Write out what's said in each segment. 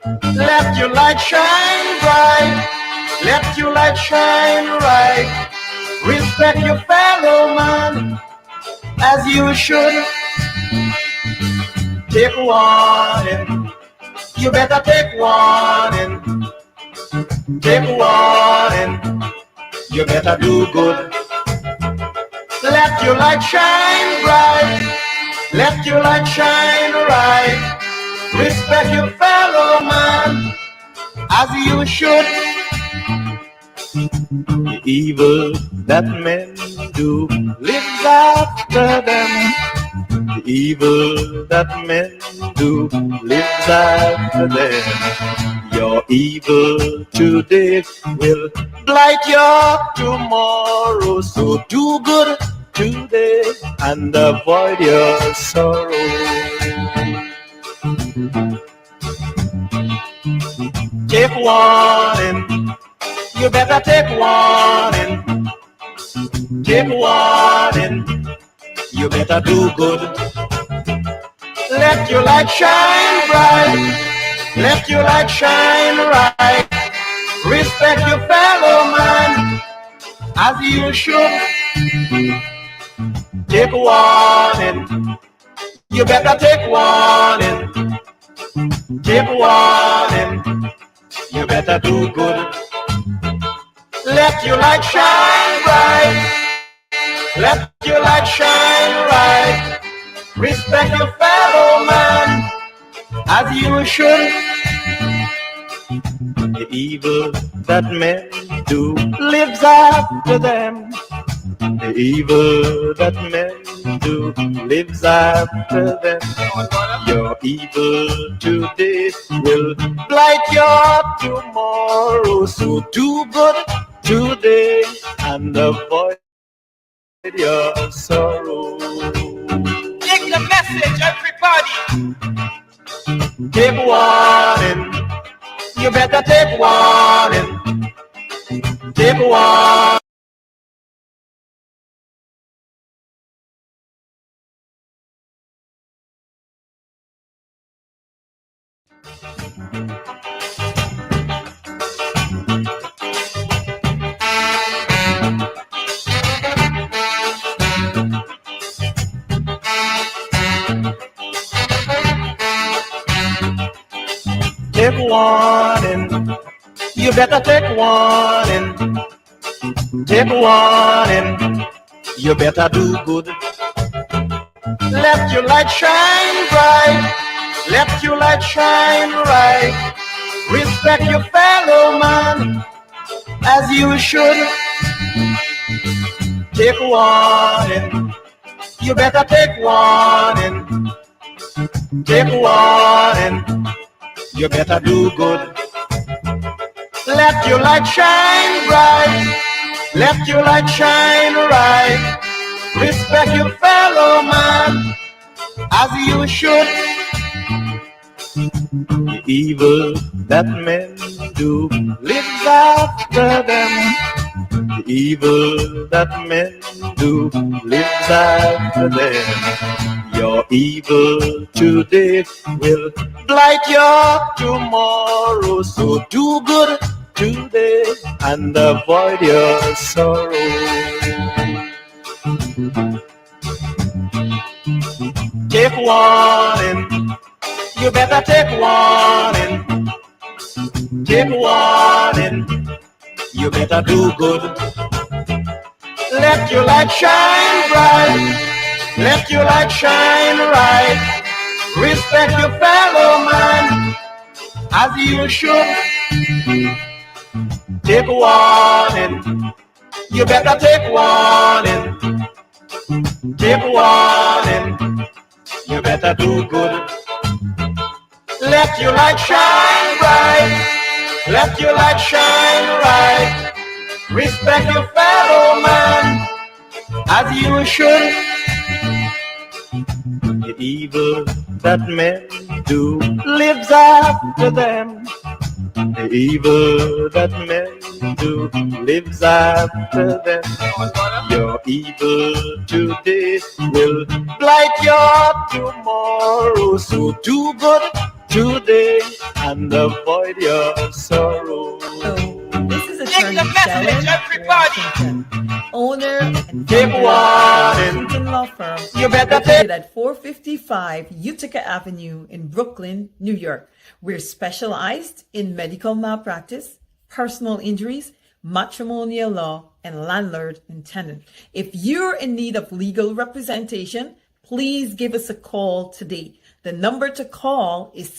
Let your light shine bright. Let your light shine right. Respect your fellow man as you should. Take warning. You better take warning. Take warning. You better do good. Let your light shine bright. Let your light shine right. Respect your fellow man as you should. The evil that men do lives after them. The evil that men do lives after them. Your evil today will blight your tomorrow. So do good today and avoid your sorrow. Take warning. You better take warning. Take warning. You better do good. Let your light shine bright. Let your light shine right. Respect your fellow man as you should. Take warning. You better take warning. Take warning. You better do good. Let your light shine bright. Let your light shine right. Respect your fellow man as you should. The evil that men do lives after them. The evil that men do lives after them. Your evil today will blight your tomorrow. So do good today and avoid your sorrow. Take the message, everybody. Take warning. You better take warning. Take warning. Take warning. You better take warning. Take warning. You better do good. Let your light shine bright. Let your light shine right. Respect your fellow man as you should. Take warning. You better take warning. Take warning. You better do good. Let your light shine bright. Let your light shine right. Respect your fellow man as you should. The evil that men do lives after them. The evil that men do lives after them. Your evil today will blight your tomorrow. So do good today and avoid your sorrow. Take warning. You better take warning. Take warning. You better do good. Let your light shine bright. Let your light shine right. Respect your fellow man as you should. Take warning. You better take warning. Take warning. You better do good. Let your light shine bright. Let your light shine right. Respect your fellow man as you should. The evil that men do lives after them. The evil that men do lives after them. Your evil today will blight your tomorrow. So do good today and avoid your sorrow. This is Take Attorney the message, Shellen everybody. Washington, owner and Keep founder of warning. Washington Law Firm, You better located at 455 Utica Avenue in Brooklyn, New York. We're specialized in medical malpractice, personal injuries, matrimonial law, and landlord and tenant. If you're in need of legal representation, please give us a call today. The number to call is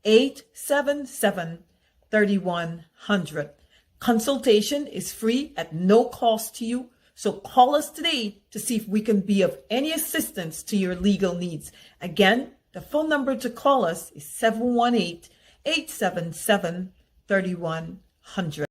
718-877-3100. Consultation is free at no cost to you, so call us today to see if we can be of any assistance to your legal needs. Again, the phone number to call us is 718-877-3100.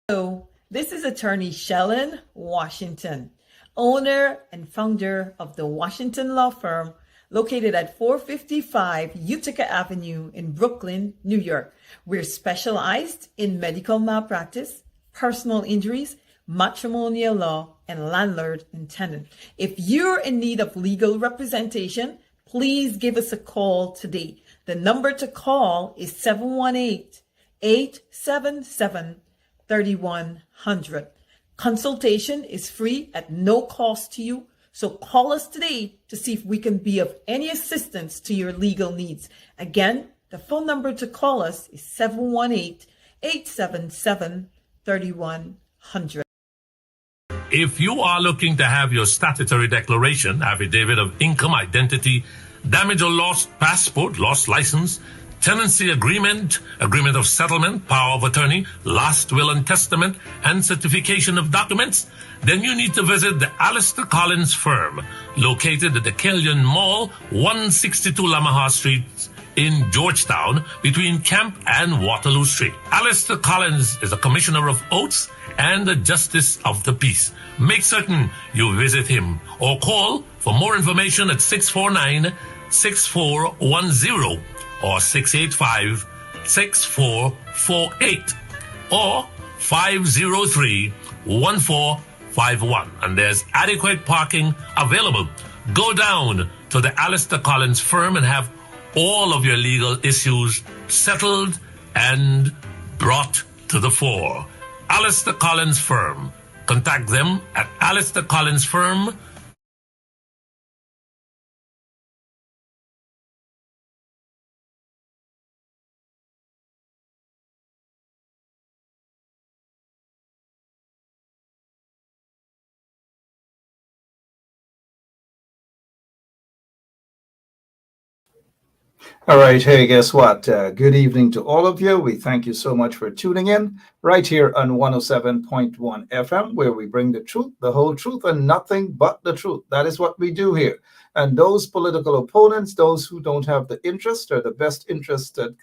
Hello, this is Attorney Shellen Washington, owner and founder of the Washington Law Firm, located at 455 Utica Avenue in Brooklyn, New York. We're specialized in medical malpractice, personal injuries, matrimonial law, and landlord and tenant. If you're in need of legal representation, please give us a call today. The number to call is 718-877-3100. Consultation is free at no cost to you, so call us today to see if we can be of any assistance to your legal needs. Again, the phone number to call us is 718-877-3100. If you are looking to have your statutory declaration, affidavit of income, identity, damage or lost passport, lost license, tenancy agreement, agreement of settlement, power of attorney, last will and testament, and certification of documents, then you need to visit the Alistair Collins firm, located at the Killian Mall, 162 Lamaha Street in Georgetown, between Camp and Waterloo Street. Alistair Collins is a commissioner of oaths and a justice of the peace. Make certain you visit him or call for more information at 649-6410 or 685-6448 or 503-1451. And there's adequate parking available. Go down to the Alistair Collins firm and have all of your legal issues settled and brought to the fore. Alistair Collins firm. Contact them at Alistair Collins firm. All right. Hey, guess what? Good evening to all of you. We thank you so much for tuning in right here on 107.1 FM, where we bring the truth, the whole truth, and nothing but the truth. That is what we do here. And those political opponents, those who don't have the interest or the best interest of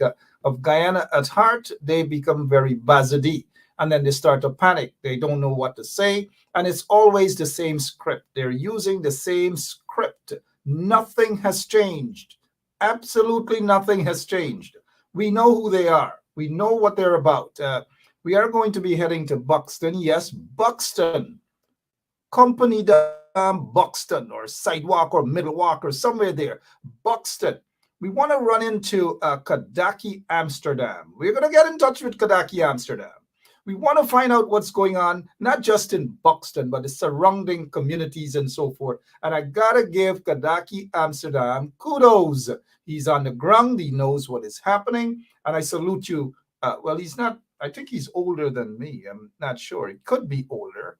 Guyana at heart, they become very bazadi. And then they start to panic. They don't know what to say. And it's always the same script. They're using the same script. Nothing has changed. Absolutely nothing has changed. We know who they are. We know what they're about. We are going to be heading to Buxton. Yes, Buxton. Company Buxton or Sidewalk or Middle Walk or somewhere there. Buxton. We want to run into Kadaki, Amsterdam. We're going to get in touch with Kadaki, Amsterdam. We want to find out what's going on, not just in Buxton, but the surrounding communities and so forth. And I got to give Kadaki, Amsterdam kudos. He's on the ground. He knows what is happening. And I salute you. Well, he's not, I think he's older than me. I'm not sure. He could be older.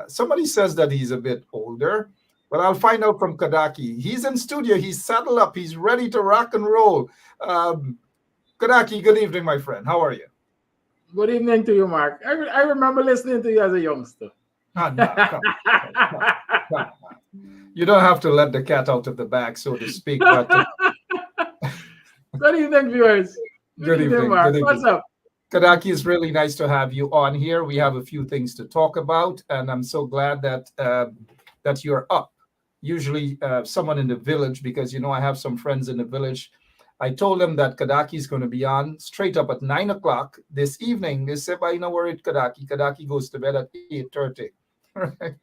Somebody says that he's a bit older. But I'll find out from Kadaki. He's in studio. He's saddled up. He's ready to rock and roll. Kadaki, good evening, my friend. How are you? Good evening to you, Mark. I remember listening to you as a youngster. No, come on. You don't have to let the cat out of the bag, so to speak. But, Good evening, viewers. Good evening, Mark. good evening. What's up? Kadaki, it's really nice to have you on here. We have a few things to talk about, and I'm so glad that that you're up. Usually someone in the village, because, you know, I have some friends in the village, I told them that Kadaki is going to be on straight up at 9 o'clock this evening. They said, "But you know, worried Kadaki. Kadaki goes to bed at 8:30." Right?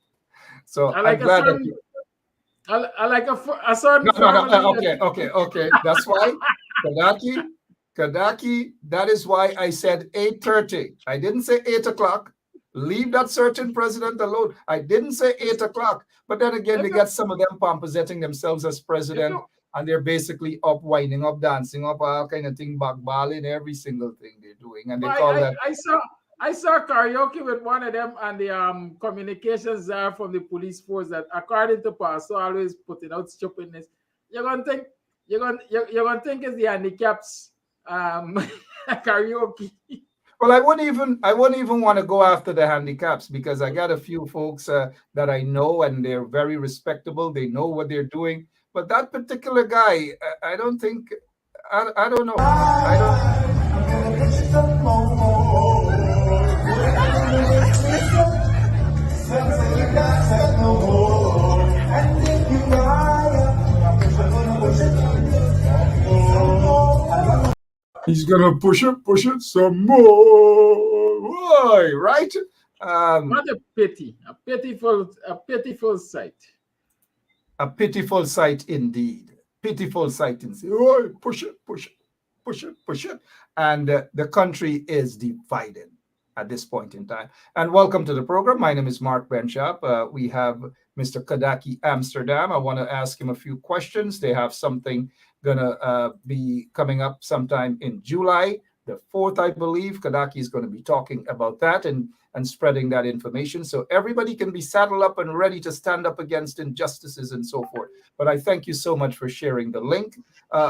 So I I'm like a glad that certain, you. I like a certain No. family. Okay. That's why Kadaki. That is why I said 8:30. I didn't say 8 o'clock. Leave that certain president alone. I didn't say 8 o'clock. But then again, we get some of them pomposetting themselves as president, and they're basically up, winding up, dancing up, all kind of thing, backballing every single thing they're doing. And they call that. I saw karaoke with one of them, and the communications are from the police force that, according to Pastor, always putting out stupidness. You're gonna think it's the handicaps karaoke. Well, I wouldn't even want to go after the handicaps, because I got a few folks that I know, and they're very respectable. They know what they're doing. But that particular guy, I don't think, I don't know. I don't. He's gonna push it some more. Why, right? What a pity, a pitiful sight. A pitiful sight indeed. Pitiful sight indeed. Oh, push it. And the country is divided at this point in time. And welcome to the program. My name is Mark Benchap. We have Mr. Kadaki Amsterdam. I want to ask him a few questions. They have something gonna be coming up sometime in July the 4th, I believe. Kadaki is going to be talking about that and spreading that information, so everybody can be saddled up and ready to stand up against injustices and so forth. But I thank you so much for sharing the link.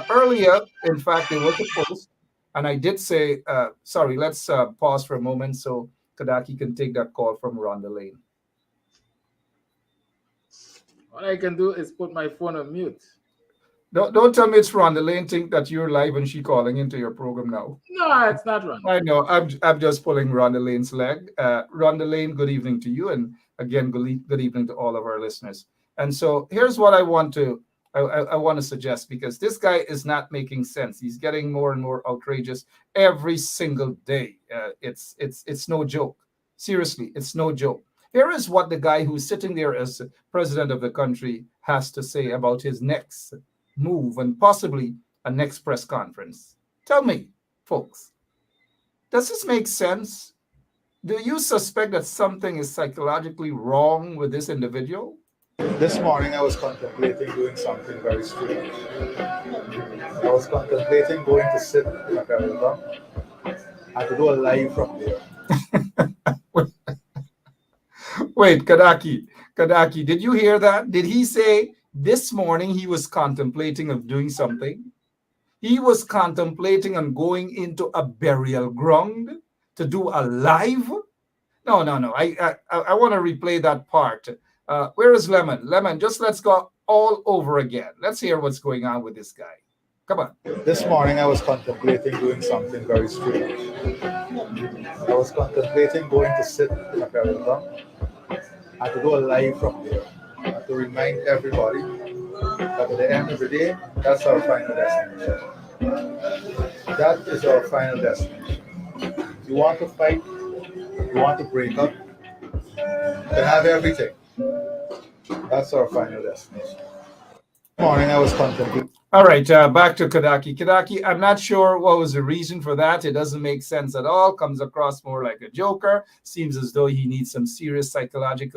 Earlier, in fact, there was a post, and I did say, sorry, let's pause for a moment so Kadaki can take that call from Rhonda Lane. All I can do is put my phone on mute. Don't tell me it's Rhonda Lane. Think that you're live and she calling into your program now. No, it's not Rhonda. I know. I'm just pulling Rhonda Lane's leg. Rhonda Lane, good evening to you, and again, good evening to all of our listeners. And so here's what I want to suggest, because this guy is not making sense. He's getting more and more outrageous every single day. It's no joke. Seriously, it's no joke. Here is what the guy who's sitting there as president of the country has to say about his next move and possibly a next press conference. Tell me, folks, does this make sense? Do you suspect that something is psychologically wrong with this individual? This morning I was contemplating doing something very strange. I was contemplating going to sit in a Carolina and to do a live from there. Wait, Kadaki, did you hear that? Did he say this morning he was contemplating of doing something? He was contemplating on going into a burial ground to do a live? No. I want to replay that part. Where is Lemon? Lemon, just let's go all over again. Let's hear what's going on with this guy. Come on. This morning I was contemplating doing something very strange. I was contemplating going to sit in a Carolina and to do a live from there. And to remind everybody that at the end of the day, that's our final destination. That is our final destination. You want to fight, you want to break up, you can have everything. That's our final destination. This morning I was contemplating. All right, back to Kadaki. Kadaki, I'm not sure what was the reason for that. It doesn't make sense at all. Comes across more like a joker. Seems as though he needs some serious psychiatric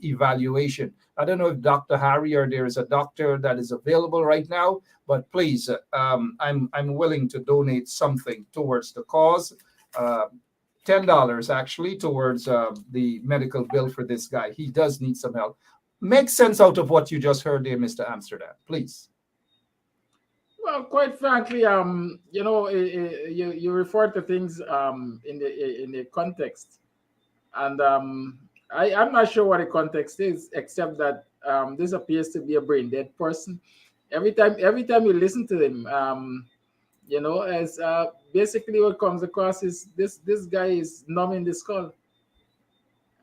evaluation. I don't know if Dr. Harry or there is a doctor that is available right now, but please, I'm willing to donate something towards the cause. $10 actually towards the medical bill for this guy. He does need some help. Make sense out of what you just heard there, Mr. Amsterdam, please. Well, quite frankly, you refer to things in the context, and I'm not sure what the context is, except that this appears to be a brain dead person. Every time you listen to him, as basically what comes across is this guy is numbing the skull.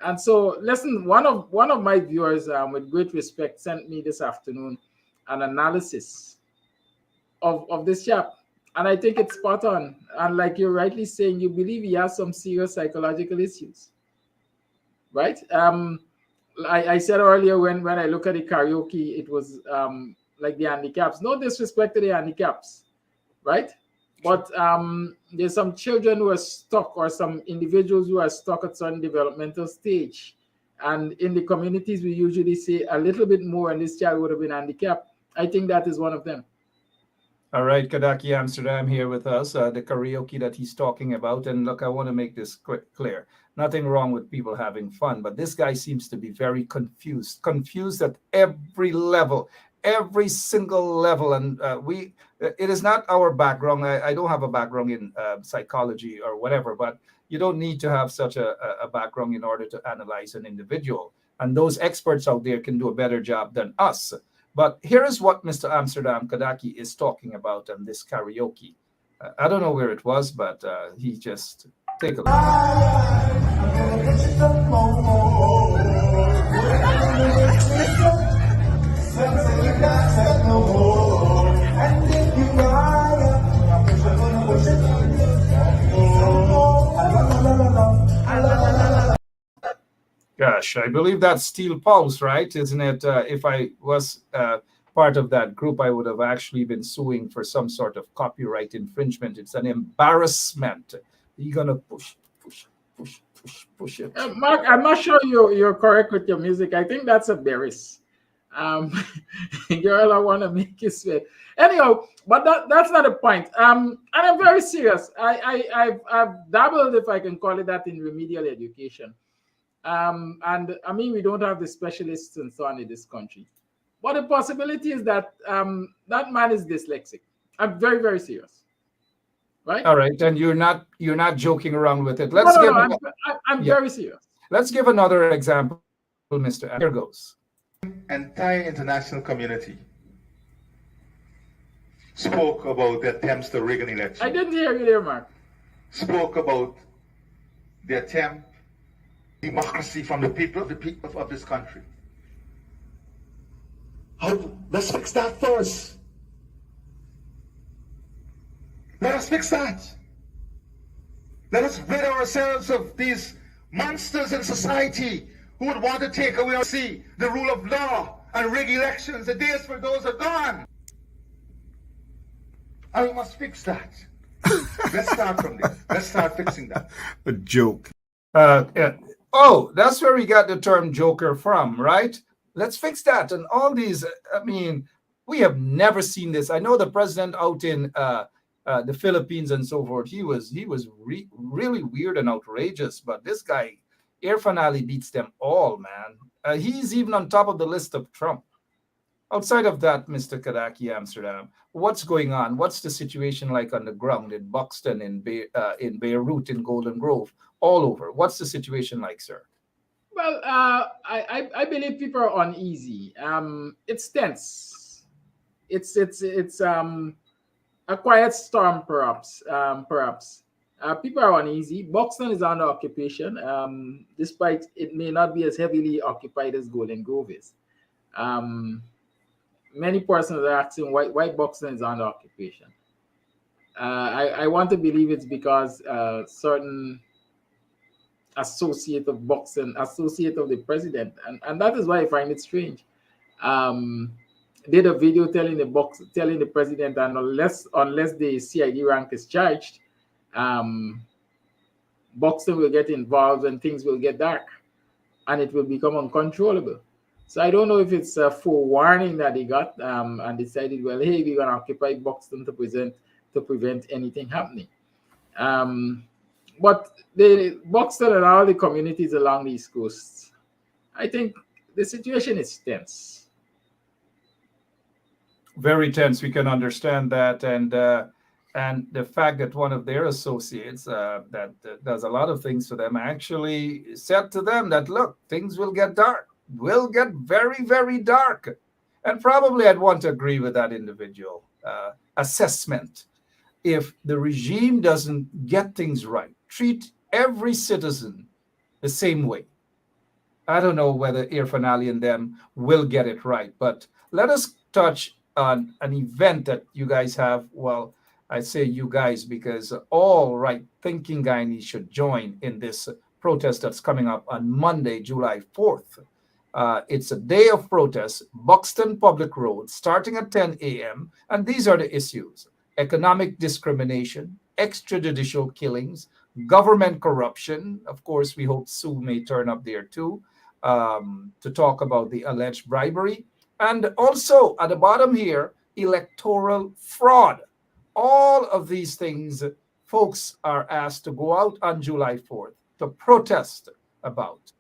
And so, listen, one of my viewers, with great respect, sent me this afternoon an analysis of this chap, and I think it's spot on. And like you're rightly saying, you believe he has some serious psychological issues, right? I said earlier when I look at the karaoke, it was like the handicaps. No disrespect to the handicaps, right? But there's some children who are stuck, or some individuals who are stuck at certain developmental stage. And in the communities, we usually say a little bit more, and this child would have been handicapped. I think that is one of them. All right, Kadaki Amsterdam here with us, the karaoke that he's talking about. And look, I want to make this clear. Nothing wrong with people having fun, but this guy seems to be very confused at every level, every single level. And it is not our background. I don't have a background in psychology or whatever, but you don't need to have such a background in order to analyze an individual. And those experts out there can do a better job than us. But here is what Mr. Amsterdam Kadaki is talking about on this karaoke. I don't know where it was, but he just take a look. Gosh, I believe that's Steel Pulse, right? Isn't it? If I was part of that group, I would have actually been suing for some sort of copyright infringement. It's an embarrassment. You're gonna push it. Mark, I'm not sure you're correct with your music. I think that's a Barris. Girl, I want to make you sweat. Anyhow, but that's not the point. And I'm very serious. I've dabbled, if I can call it that, in remedial education. And I mean, we don't have the specialists and so on in this country. But the possibility is that that man is dyslexic. I'm very, very serious. Right? All right, and you're not joking around with it. I'm very serious. Let's give another example, Mr. Here goes. Entire international community spoke about the attempts to rig an election. I didn't hear you there, Mark. Spoke about the attempt democracy from the people of this country. Let's fix that first. Let us fix that. Let us rid ourselves of these monsters in society who would want to take away the rule of law and rig elections. The days for those are gone. And we must fix that. Let's start from there. Let's start fixing that. A joke. Yeah. Oh, that's where we got the term joker from, right? Let's fix that. And all these, I mean, we have never seen this. I know the president out in the Philippines and so forth, he was really weird and outrageous. But this guy, Irfaan Ali, beats them all, man. He's even on top of the list of Trump. Outside of that, Mr. Kadaki Amsterdam, what's going on? What's the situation like on the ground in Buxton, in Beirut, in Golden Grove, all over? What's the situation like, sir? Well, I believe people are uneasy. It's tense. It's a quiet storm, perhaps. People are uneasy. Buxton is under occupation, despite it may not be as heavily occupied as Golden Grove is. Many persons are asking why Buxton is under occupation. I want to believe it's because certain associate of Buxton, associate of the president, and that is why I find it strange. Did a video telling the president that unless the CID rank is charged, Buxton will get involved and things will get dark, and it will become uncontrollable. So I don't know if it's a forewarning that they got and decided, well, hey, we're gonna occupy Buxton to prevent anything happening. But the Buxton and all the communities along the East Coast, I think the situation is tense. Very tense. We can understand that, and the fact that one of their associates that does a lot of things for them actually said to them that, look, things will get dark, will get very, very dark. And probably I'd want to agree with that individual assessment. If the regime doesn't get things right, treat every citizen the same way, I don't know whether Irfaan Ali and them will get it right. But let us touch an event that you guys have. Well, I say you guys because all right thinking Guyanese should join in this protest that's coming up on Monday, July 4th. It's a day of protest, Buxton Public Road, starting at 10 a.m. And these are the issues: economic discrimination, extrajudicial killings, government corruption. Of course, we hope Sue may turn up there too, to talk about the alleged bribery. And also at the bottom here, electoral fraud. All of these things, folks are asked to go out on July 4th to protest about.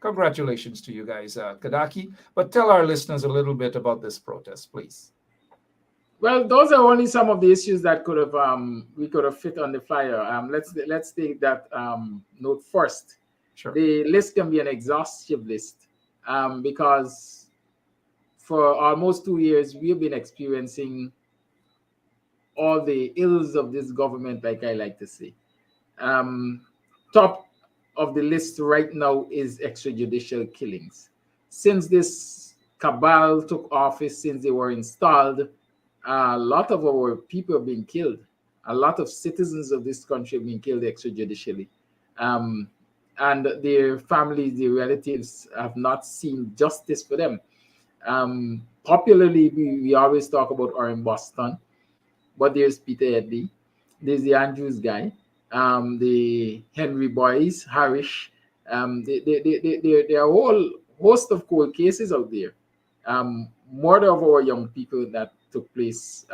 Congratulations to you guys, Kadaki. But tell our listeners a little bit about this protest, please. Well, those are only some of the issues that could have we could have fit on the flyer. Let's take that note first. Sure. The list can be an exhaustive list, because for almost 2 years we have been experiencing all the ills of this government, like I like to say. Top of the list right now is extrajudicial killings. Since this cabal took office, since they were installed, a lot of our people have been killed. A lot of citizens of this country have been killed extrajudicially. And their families, their relatives have not seen justice for them. Popularly, we always talk about Orin Boston, but there's Peter Edley, there's the Andrews guy, the Henry Boyce, Harish. There are a whole host of cold cases out there. Murder of our young people that took place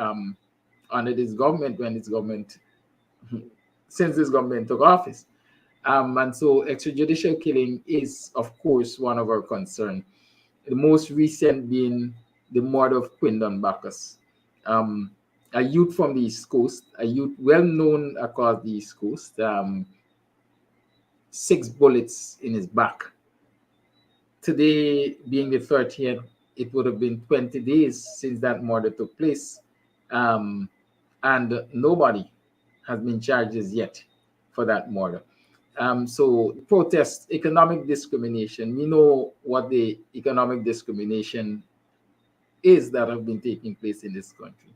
under this government, since this government took office. And so extrajudicial killing is, of course, one of our concerns. The most recent being the murder of Quindon Bacchus, a youth from the East Coast, a youth well known across the East Coast, 6 bullets in his back. Today, being the 30th, it would have been 20 days since that murder took place. And nobody has been charged as yet for that murder. So protest, economic discrimination. We know what the economic discrimination is that have been taking place in this country.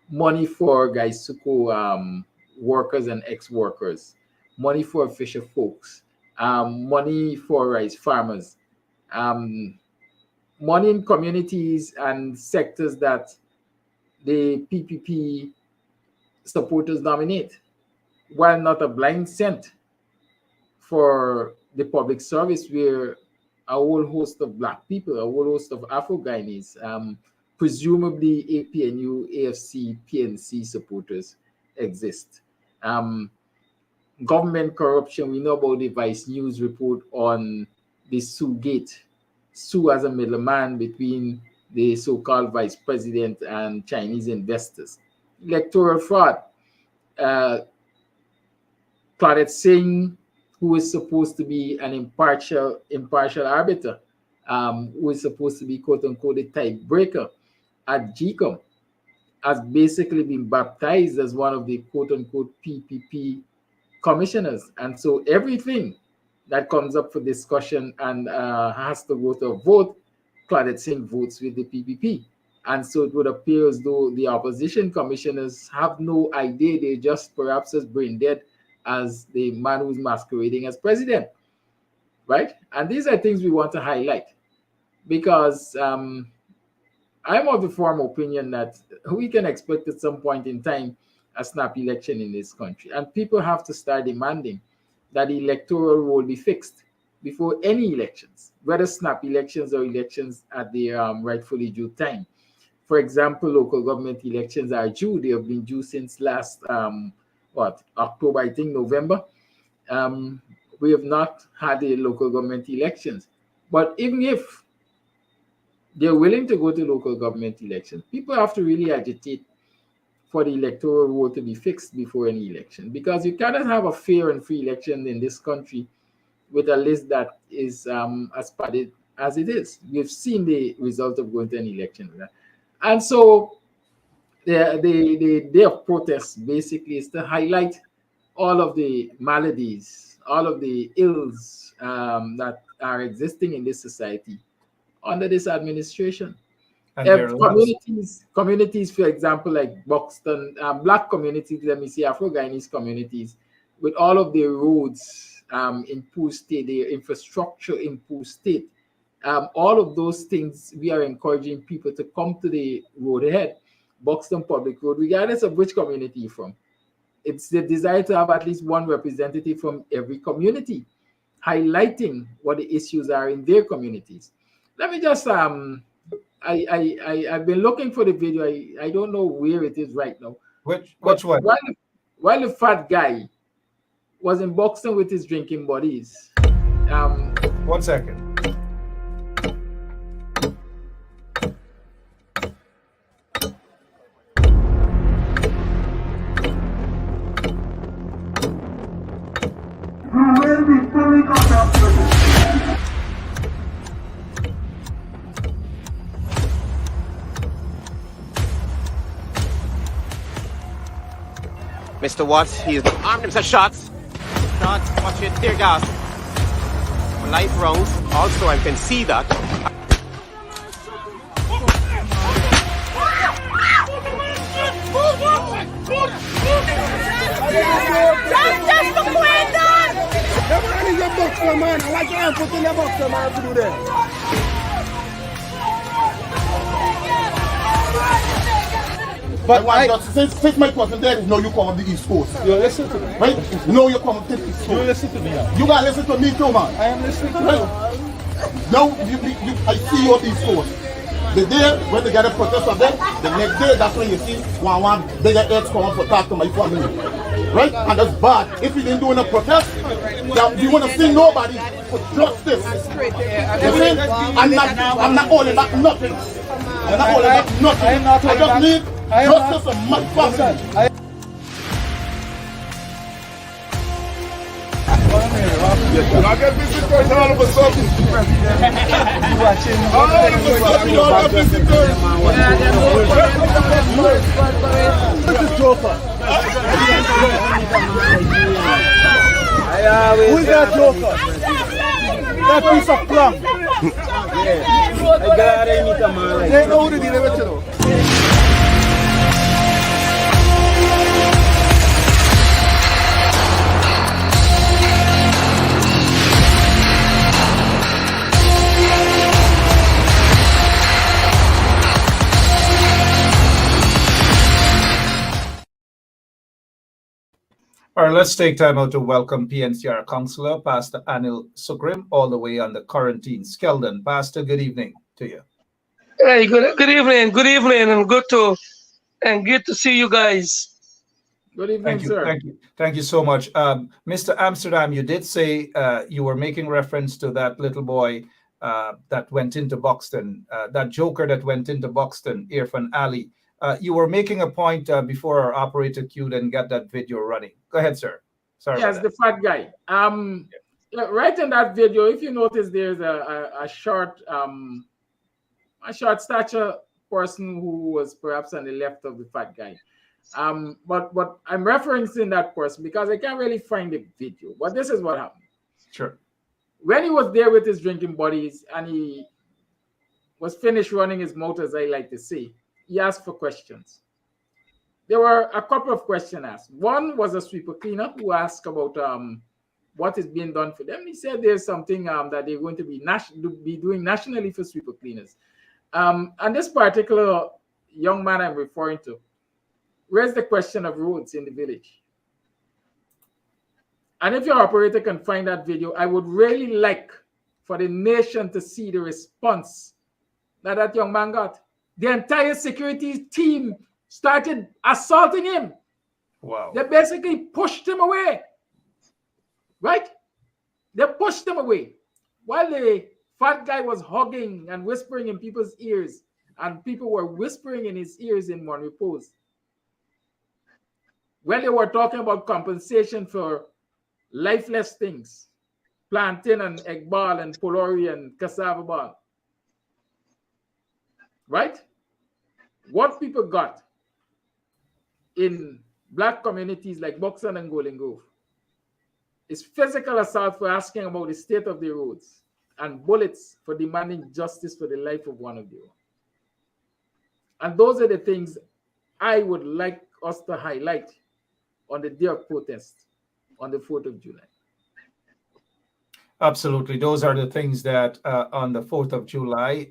Money for Gaisuko workers and ex-workers, money for fisher folks, money for rice farmers, money in communities and sectors that the PPP supporters dominate, while not a blind cent for the public service, where a whole host of Black people, a whole host of Afro-Guyanese, presumably APNU, AFC, PNC supporters exist. Government corruption, we know about the Vice News report on the Sue Gate. Sue as a middleman between the so-called vice president and Chinese investors. Electoral fraud. Claudette Singh, who is supposed to be an impartial arbiter, who is supposed to be quote-unquote a tiebreaker at GCOM, has basically been baptized as one of the quote-unquote PPP commissioners. And so everything that comes up for discussion and has to go to a vote, Claudette Singh votes with the PPP. And so it would appear as though the opposition commissioners have no idea. They're just perhaps as brain dead as the man who's masquerading as president, right? And these are things we want to highlight, because I'm of the firm opinion that we can expect at some point in time a snap election in this country. And people have to start demanding that the electoral roll be fixed before any elections, whether snap elections or elections at the rightfully due time. For example, local government elections are due. They have been due since last October, I think November. We have not had the local government elections. But even if they're willing to go to local government elections, people have to really agitate for the electoral roll to be fixed before any election, because you cannot have a fair and free election in this country with a list that is as padded as it is. We've seen the result of going to an election with that. And so the day of protest basically is to highlight all of the maladies, all of the ills that are existing in this society under this administration. And there are lots. Communities, for example, like Buxton, Black communities, let me say, Afro-Guyanese communities, with all of their roads in poor state, their infrastructure in poor state, all of those things, we are encouraging people to come to the road ahead, Buxton Public Road, regardless of which community you're from. It's the desire to have at least one representative from every community, highlighting what the issues are in their communities. Let me just, I've been looking for the video. I don't know where it is right now. Which one? While the fat guy was in Buxton with his drinking buddies. 1 second. Mr. Watts, he armed himself shots. Shots, watch it, tear gas. Light rounds. Also, I can see that. But since Mike wasn't there, no, you come on the East Coast. You listen to me. Right? No, you come on the East Coast. You listen to me. You gotta listen to me too, man. I am listening to right? Now, I see you on the East Coast. The day when they get a protest of them, the next day, that's when you see one bigger heads come up for talk to my family. Right? And that's bad. If you didn't do a protest, you want to see nobody for justice. You see? I'm not holding back nothing. I'm not holding back nothing. I just need justice for my family. I get visitors all of a sudden. All of a sudden, you all have visitors. This is Joker. Who is that Joker? That piece of plum. They know who to deliver to. All right, let's take time out to welcome PNCR Councillor, Pastor Anil Sugrim, all the way on the quarantine. Skeldon, Pastor, good evening to you. Hey, good evening, and good to see you guys. Good evening, sir. Thank you so much. Mr. Amsterdam, you did say you were making reference to that little boy that went into Buxton, that joker that went into Buxton, Irfaan Ali. You were making a point before our operator queued and got that video running. Go ahead, sir. Sorry. Yes, the fat guy. Right in that video, if you notice, there's a short stature person who was perhaps on the left of the fat guy. But I'm referencing that person because I can't really find the video. But this is what happened. Sure. When he was there with his drinking buddies and he was finished running his mouth, as I like to say, he asked for questions. There were a couple of questions asked. One was a sweeper cleaner who asked about what is being done for them. He said there's something that they're going to be doing nationally for sweeper cleaners. And this particular young man I'm referring to raised the question of roads in the village. And if your operator can find that video, I would really like for the nation to see the response that that young man got. The entire security team started assaulting him. Wow. They basically pushed him away. Right? They pushed him away. While the fat guy was hugging and whispering in people's ears, and people were whispering in his ears in one repose. When they were talking about compensation for lifeless things, plantain and egg ball and polori and cassava ball. Right? What people got in black communities like Buxton and Golden Grove is physical assault for asking about the state of the roads and bullets for demanding justice for the life of one of them. And those are the things I would like us to highlight on the day of protest on the 4th of July. Absolutely. Those are the things that on the 4th of July,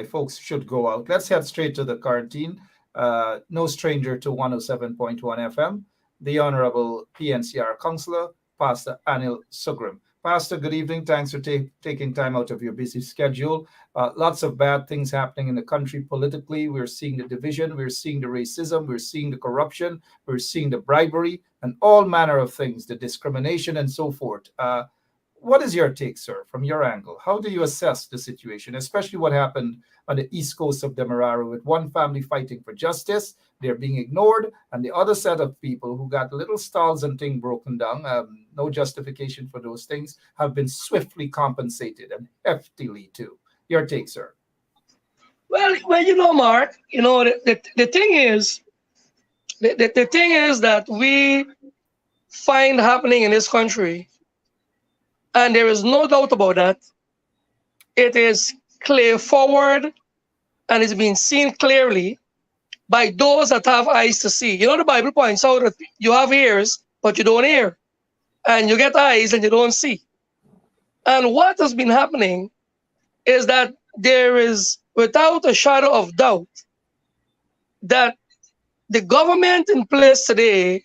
folks should go out. Let's head straight to the quarantine. No stranger to 107.1 FM, the Honorable PNCR Councillor, Pastor Anil Sugrim. Pastor, good evening. Thanks for taking time out of your busy schedule. Lots of bad things happening in the country politically. We're seeing the division, we're seeing the racism, we're seeing the corruption, we're seeing the bribery, and all manner of things, the discrimination and so forth. What is your take, sir, from your angle? How do you assess the situation, especially what happened on the east coast of Demerara with one family fighting for justice, they're being ignored, and the other set of people who got little stalls and things broken down, no justification for those things, have been swiftly compensated and heftily too. Your take, sir. Well, Mark, the thing is, the thing is that we find happening in this country, and there is no doubt about that. It is clear forward and it's been seen clearly by those that have eyes to see. The Bible points out that you have ears, but you don't hear. And you get eyes and you don't see. And what has been happening is that there is, without a shadow of doubt, that the government in place today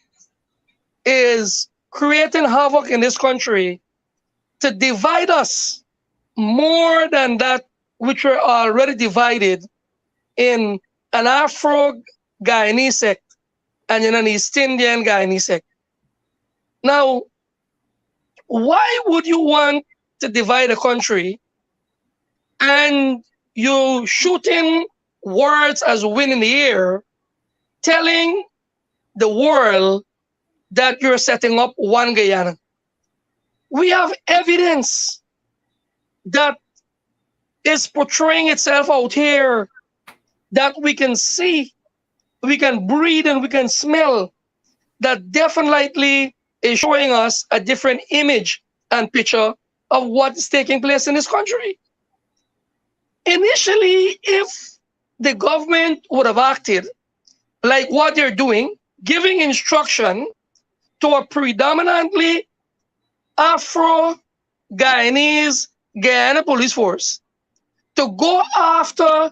is creating havoc in this country to divide us more than that which were already divided in an Afro-Guyanese sect and in an East Indian Guyanese sect. Now, why would you want to divide a country and you shooting words as wind in the air, telling the world that you're setting up one Guyana? We have evidence that is portraying itself out here that we can see, we can breathe, and we can smell, that definitely is showing us a different image and picture of what is taking place in this country. Initially, if the government would have acted like what they're doing, giving instruction to a predominantly Afro-Guyanese Guyana police force to go after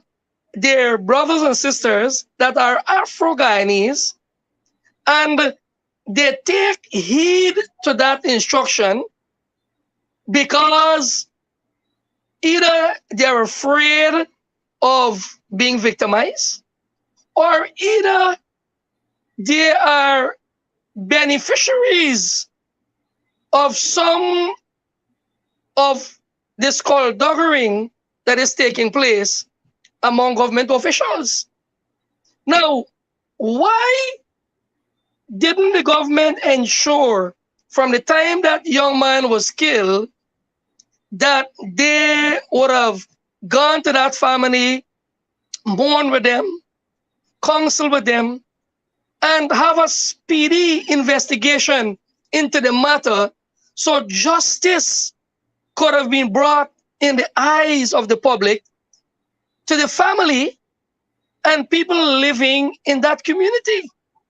their brothers and sisters that are Afro-Guyanese, and they take heed to that instruction because either they're afraid of being victimized, or either they are beneficiaries of some of this skullduggery that is taking place among government officials. Now, why didn't the government ensure from the time that young man was killed that they would have gone to that family, mourn with them, counsel with them, and have a speedy investigation into the matter so justice could have been brought in the eyes of the public to the family and people living in that community?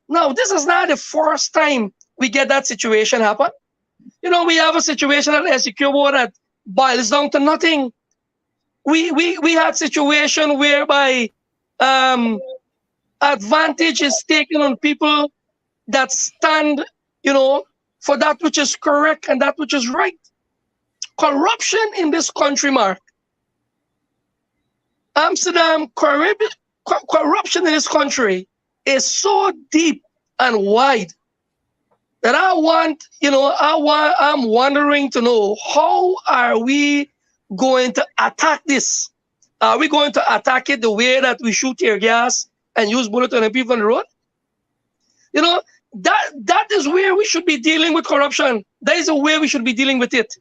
Now, this is not the first time we get that situation happen. We have a situation at Essequibo that boils down to nothing. We had situation whereby advantage is taken on people that stand, for that which is correct and that which is right. Corruption in this country, Mark. Amsterdam, corruption in this country is so deep and wide that I'm wondering to know, how are we going to attack this? Are we going to attack it the way that we shoot tear gas and use bullets on the people on the road? That is where we should be dealing with corruption. That is the way we should be dealing with it.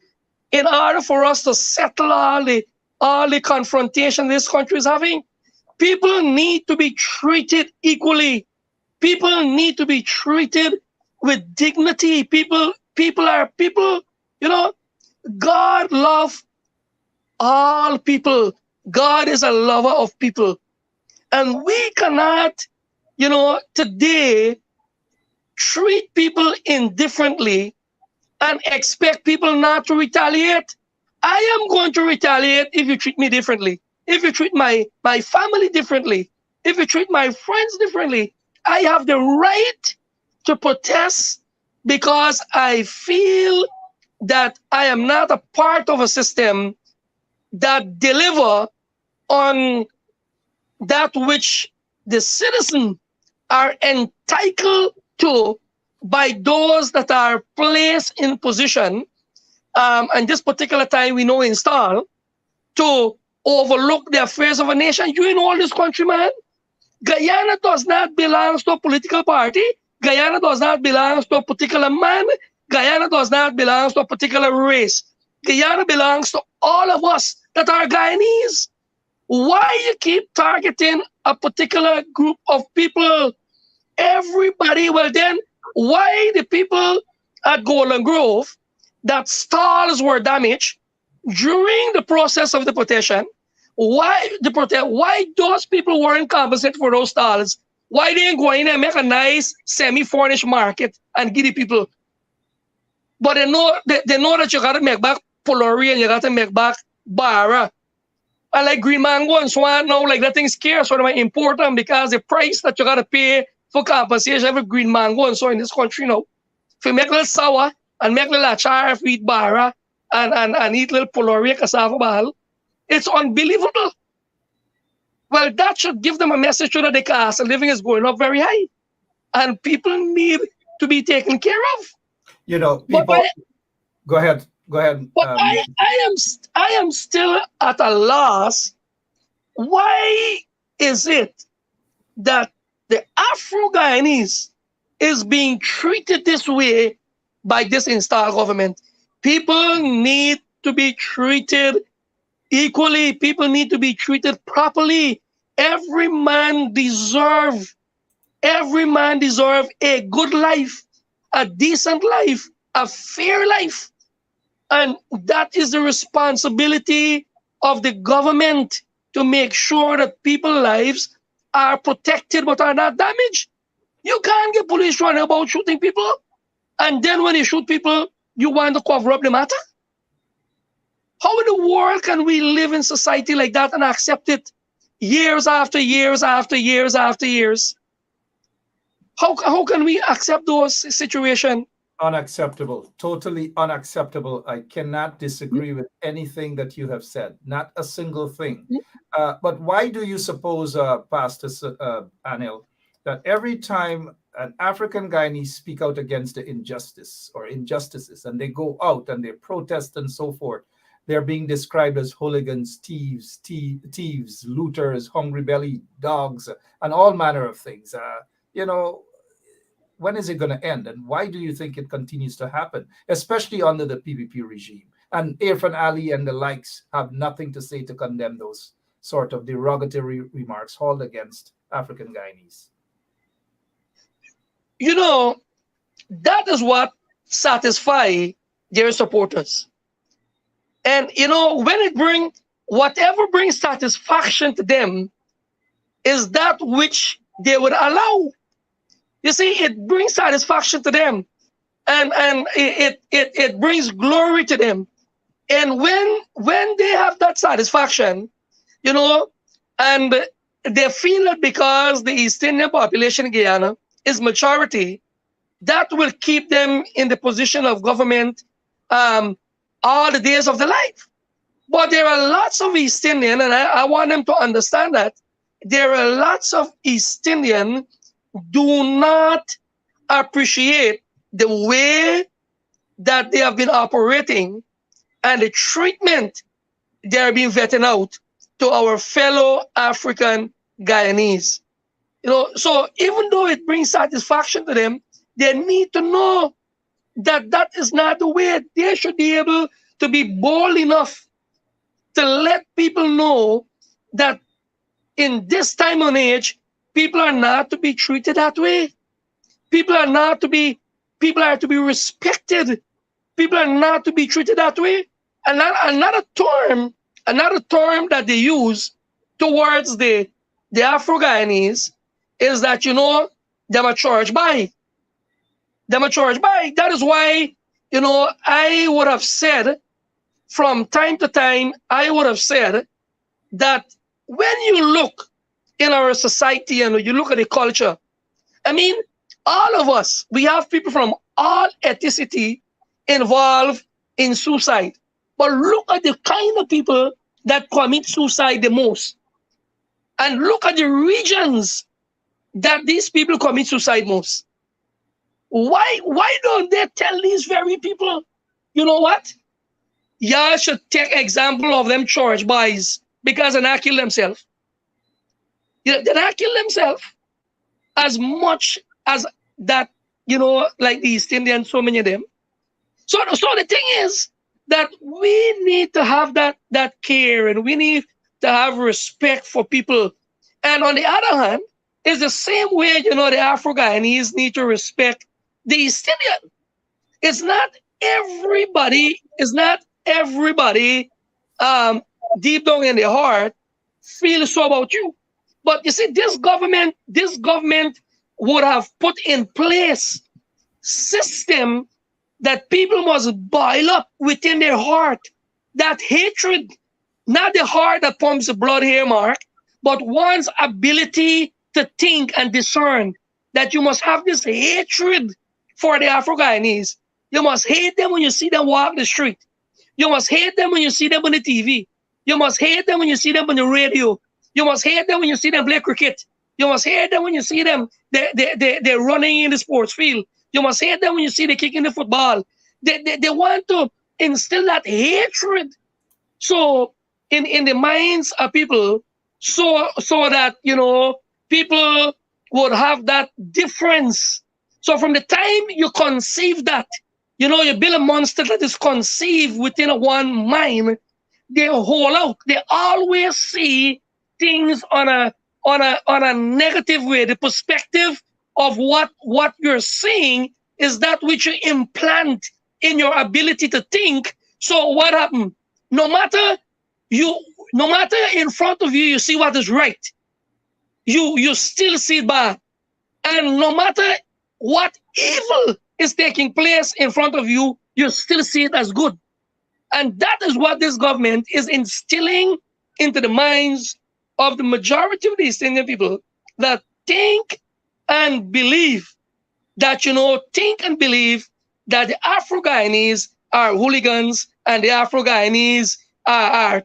In order for us to settle all the confrontation this country is having, people need to be treated equally. People need to be treated with dignity. People are people. God loves all people. God is a lover of people. And we cannot, today treat people indifferently and expect people not to retaliate. I am going to retaliate if you treat me differently. If you treat my family differently, if you treat my friends differently, I have the right to protest because I feel that I am not a part of a system that deliver on that which the citizens are entitled to by those that are placed in position, and this particular time we know install, to overlook the affairs of a nation. You in all this country, man, Guyana does not belong to a political party. Guyana does not belong to a particular man. Guyana does not belong to a particular race. Guyana belongs to all of us that are Guyanese. Why you keep targeting a particular group of people? Everybody, well then, why the people at Golden Grove that stalls were damaged during the process of the protection? Why those people weren't compensated for those stalls? Why they ain't go in and make a nice semi-furnished market and give the people? But they know that you gotta make back Polori and you gotta make back Barra. And like green mango and so on now, like that thing's scarce, so they import them because the price that you gotta pay for compensation for green mango and so in this country now. If you make a little sour and make a little achar, if you eat Barra and eat little Polori cassava ball, it's unbelievable. Well, that should give them a message so that the cost of living is going up very high. And people need to be taken care of. People. Go ahead. But I am still at a loss. Why is it that the Afro-Guyanese is being treated this way by this installed government? People need to be treated equally. People need to be treated properly. Every man deserves a good life, a decent life, a fair life. And that is the responsibility of the government to make sure that people's lives are protected but are not damaged. You can't get police running about shooting people, and then when you shoot people, you want to cover up the matter? How in the world can we live in society like that and accept it years after years after years after years? How can we accept those situations? Unacceptable. Totally unacceptable. I cannot disagree with anything that you have said. Not a single thing. But why do you suppose, Pastor Anil, that every time an African Guyanese speak out against the injustice or injustices, and they go out and they protest and so forth, they're being described as hooligans, thieves, looters, hungry belly dogs, and all manner of things. When is it going to end? And why do you think it continues to happen, especially under the PPP regime? And Irfaan Ali and the likes have nothing to say to condemn those sort of derogatory remarks hauled against African Guyanese. That is what satisfies their supporters. And, whatever brings satisfaction to them is that which they would allow. You see, it brings satisfaction to them, and it brings glory to them. And when they have that satisfaction, and they feel that because the East Indian population in Guyana is majority, that will keep them in the position of government all the days of their life. But there are lots of East Indian, and I want them to understand that there are lots of East Indian do not appreciate the way that they have been operating and the treatment they are being vetted out to our fellow African Guyanese. So even though it brings satisfaction to them, they need to know that that is not the way. They should be able to be bold enough to let people know that in this time and age, people are not to be treated that way. People are to be respected. People are not to be treated that way. And another term that they use towards the the Afro-Guyanese is that, you know, them a charge by. Them a charge by. That is why, you know, I would have said from time to time, I would have said that when you look in our society and you look at the culture, I mean, all of us, we have people from all ethnicity involved in suicide. But look at the kind of people that commit suicide the most. And look at the regions that these people commit suicide most. Why don't they tell these very people, you know what? Y'all should take example of them church boys because they not kill themselves. You know, they not kill themselves as much as that, you know, like the East Indians, so many of them. So the thing is that we need to have that care, and we need to have respect for people. And on the other hand, it's the same way, you know, the Afro-Guyanese need to respect the East Indian. It's not everybody deep down in their heart feel so about you. But you see, this government would have put in place system that people must boil up within their heart. That hatred, not the heart that pumps the blood here, Mark, but one's ability to think and discern. That you must have this hatred for the Afro-Guyanese. You must hate them when you see them walk the street. You must hate them when you see them on the TV. You must hate them when you see them on the radio. You must hate them when you see them play cricket. You must hate them when you see them they're running in the sports field. You must hate them when you see them kicking the football. They want to instill that hatred. So in the minds of people, so that, you know, people would have that difference. So from the time you conceive that, you know, you build a monster that is conceived within one mind, they hold out. They always see things on a negative way. The perspective of what you're seeing is that which you implant in your ability to think. So what happened? No matter in front of you, you see what is right. You still see it bad. And no matter what evil is taking place in front of you, you still see it as good. And that is what this government is instilling into the minds of the majority of the East Indian people, that think and believe that, you know, that the Afro-Guyanese are hooligans and the Afro-Guyanese are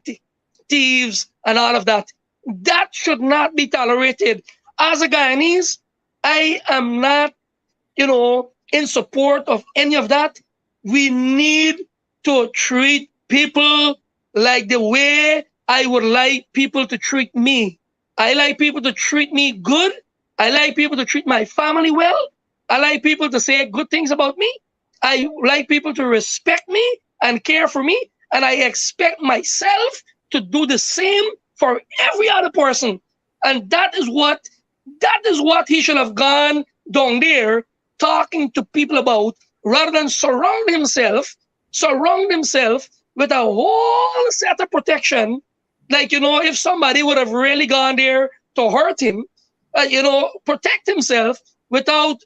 thieves and all of that. That should not be tolerated. As a Guyanese, I am not, you know, in support of any of that. We need to treat people like the way I would like people to treat me. I like people to treat me good. I like people to treat my family well. I like people to say good things about me. I like people to respect me and care for me. And I expect myself to do the same for every other person. And that is what he should have gone down there talking to people about, rather than surround himself with a whole set of protection. Like, you know, if somebody would have really gone there to hurt him, you know, protect himself without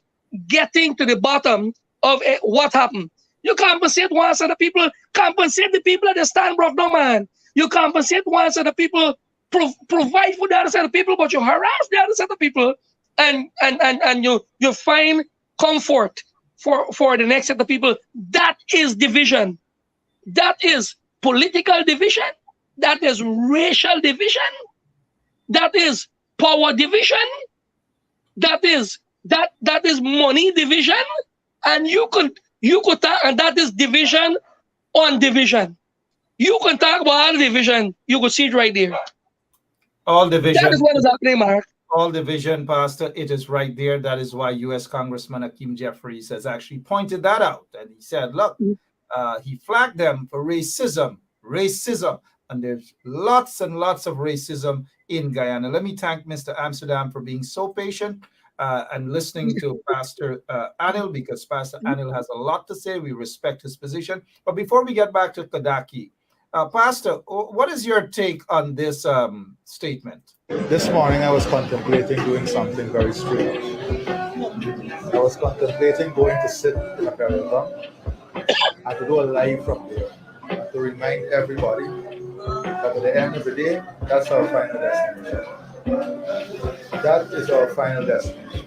getting to the bottom of what happened. You compensate one set of people, compensate the people at the stand broke down, man. You compensate one set of people, provide for the other set of people, but you harass the other set of people, and you find comfort for the next set of people. That is division. That is political division. That is racial division. That is power division. That is money division. And you could talk, and that is division on division. You can talk about all division. You could see it right there. All division. That is what is happening, Mark. All division, Pastor. It is right there. That is why U.S. Congressman Hakeem Jeffries has actually pointed that out. And he said, look, he flagged them for racism. And there's lots and lots of racism in Guyana. Let me thank Mr. Amsterdam for being so patient and listening to Pastor Anil, because Pastor Anil has a lot to say. We respect his position. But before we get back to Kadaki, Pastor, what is your take on this statement? This morning I was contemplating doing something very strange. I was contemplating going to sit in a parallel and to do a live from there and to remind everybody that at the end of the day, that's our final destination. That is our final destination.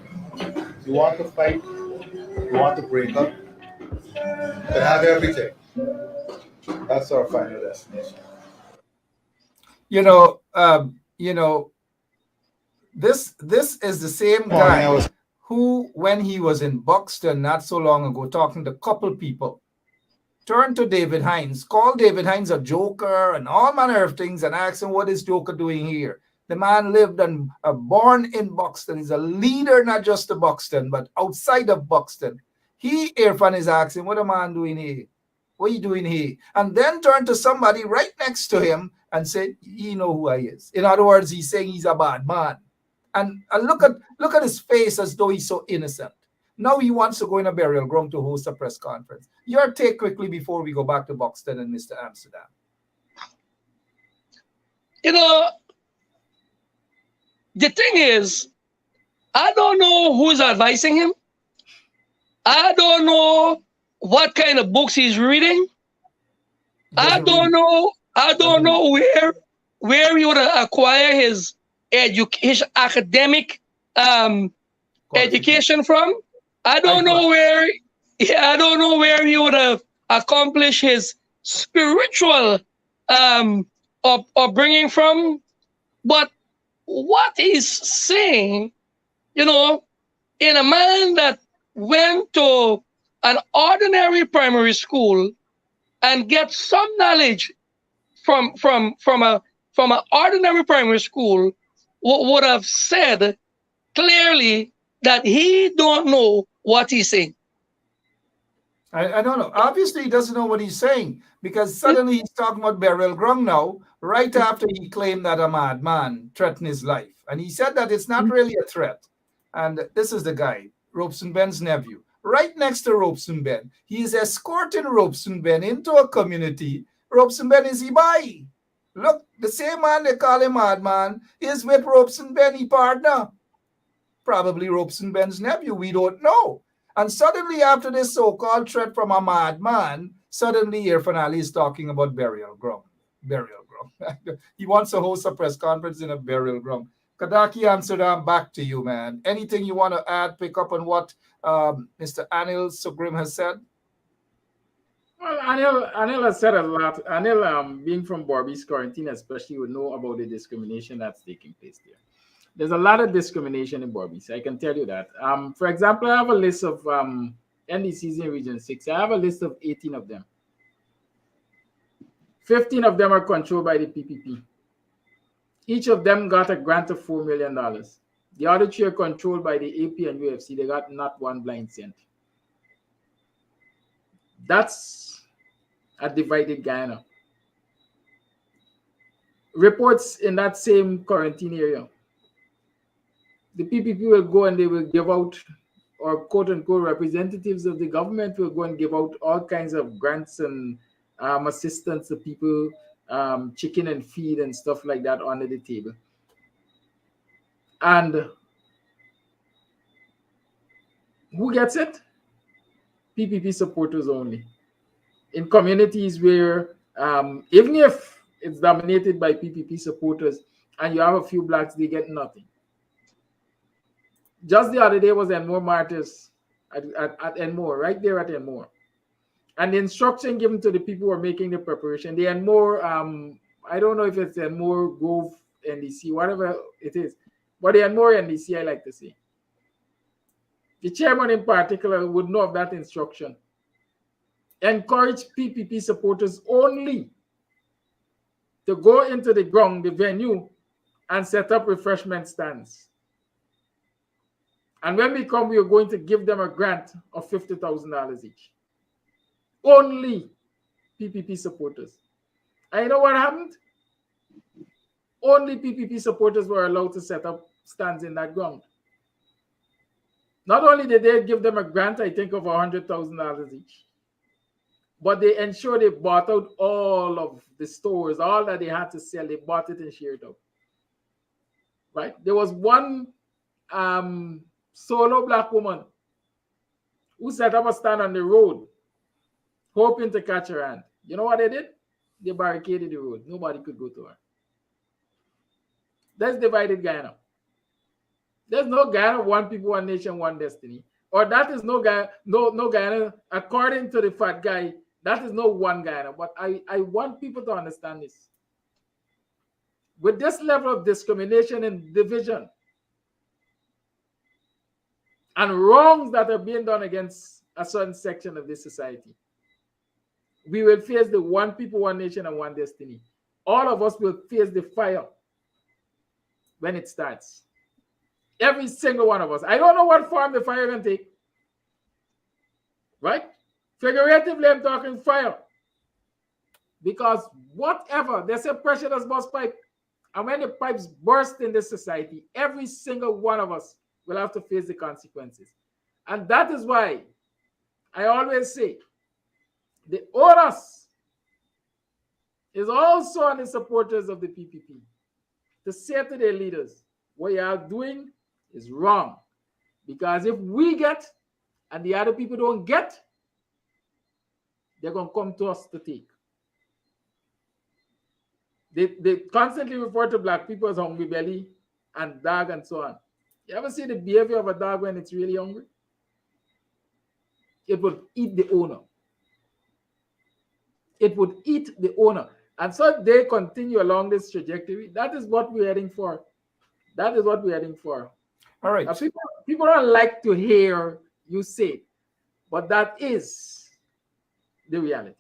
You want to fight, you want to break up, you can have everything. That's our final destination. You know, this is the same guy who, when he was in Buxton not so long ago, talking to a couple people, turned to David Hines, called David Hines a joker and all manner of things, and asked him, what is Joker doing here? The man lived and born in Buxton. He's a leader, not just to Buxton, but outside of Buxton. Irfan is asking, what a man doing here? What are you doing here? And then turned to somebody right next to him and said, you know who I is. In other words, he's saying he's a bad man. And look at his face as though he's so innocent. Now he wants to go in a burial ground to host a press conference. Your take quickly before we go back to Buxton and Mr. Amsterdam. You know, the thing is, I don't know who's advising him. I don't know what kind of books he's reading. I don't know where he would acquire his academic education from. I don't know where he would have accomplished his spiritual upbringing from. But what he's saying, you know, in a man that went to an ordinary primary school and get some knowledge from an ordinary primary school, would have said clearly that he don't know what he's saying. I don't know. Obviously, he doesn't know what he's saying, because suddenly he's talking about burial ground now, right after he claimed that a madman threatened his life. And he said that it's not really a threat. And this is the guy, Robeson Ben's nephew, right next to Robeson Ben. He is escorting Robeson Ben into a community. Robeson Ben is Ibai. Look, the same man they call him madman is with Robeson Ben, he partner. Probably Robeson Ben's nephew, we don't know. And suddenly, after this so-called threat from a madman, suddenly Irfaan Ali is talking about burial ground. Burial ground. He wants to host a press conference in a burial ground. Kadaki Amsterdam, back to you, man. Anything you want to add, pick up on what Mr. Anil Sugrim has said? Well, Anil has said a lot. Anil, being from Borby's quarantine especially, would know about the discrimination that's taking place there. There's a lot of discrimination in Borby's, I can tell you that. For example, I have a list of NDCs in Region 6. I have a list of 18 of them. 15 of them are controlled by the PPP. Each of them got a grant of $4 million. The other 3 are controlled by the AP and UFC. They got not one blind cent. That's a divided Guyana. Reports in that same quarantine area. The PPP will go and they will give out, or quote unquote representatives of the government will go and give out all kinds of grants and assistance to people, chicken and feed and stuff like that under the table. And who gets it? PPP supporters only. In communities where, even if it's dominated by PPP supporters and you have a few blacks, they get nothing. Just the other day was Enmore Martyrs at Enmore, right there at Enmore. And the instruction given to the people who are making the preparation, the Enmore, I don't know if it's Enmore Grove NDC, whatever it is, but the Enmore NDC, I like to say. The chairman in particular would know of that instruction. Encourage PPP supporters only to go into the ground, the venue, and set up refreshment stands. And when we come, we are going to give them a grant of $50,000 each. Only PPP supporters. And you know what happened? Only PPP supporters were allowed to set up stands in that ground. Not only did they give them a grant, I think, of $100,000 each. But they ensured they bought out all of the stores, all that they had to sell, they bought it and shared it out. Right? There was one solo black woman who set up a stand on the road, hoping to catch her hand. You know what they did? They barricaded the road. Nobody could go to her. That's divided Guyana. There's no Guyana, one people, one nation, one destiny. Or that is no Guyana, according to the fat guy, that is no one Guyana. But I want people to understand this. With this level of discrimination and division and wrongs that are being done against a certain section of this society, we will face the one people, one nation, and one destiny. All of us will face the fire when it starts. Every single one of us. I don't know what form the fire can take. Right? Figuratively, I'm talking fire. Because whatever, there's a pressure that's burst pipe. And when the pipes burst in this society, every single one of us will have to face the consequences. And that is why I always say, the onus is also on the supporters of the PPP to say to their leaders, what you are doing is wrong. Because if we get and the other people don't get, they're going to come to us to take. They constantly refer to black people as hungry belly and dog and so on. You ever see the behavior of a dog when it's really hungry? It would eat the owner. It would eat the owner. And so if they continue along this trajectory, that is what we're heading for. That is what we're heading for. All right. People don't like to hear you say it, but that is the reality.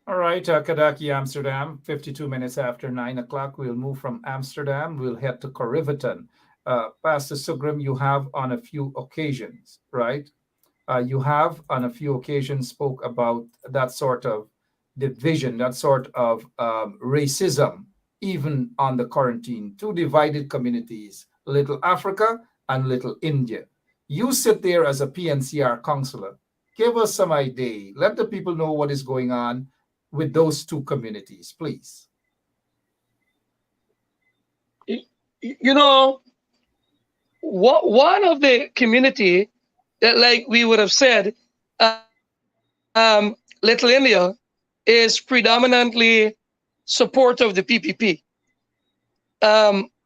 All right, Kadaki, Amsterdam, 52 minutes after 9 o'clock. We'll move from Amsterdam. We'll head to Corriverton. Pastor Sugrim, you have on a few occasions, right? You have on a few occasions spoke about that sort of division, that sort of racism, even on the quarantine, two divided communities, Little Africa and Little India. You sit there as a PNCR counselor. Give us some idea. Let the people know what is going on with those two communities, please. You know, one of the community that, like we would have said, Little India is predominantly supportive of the PPP.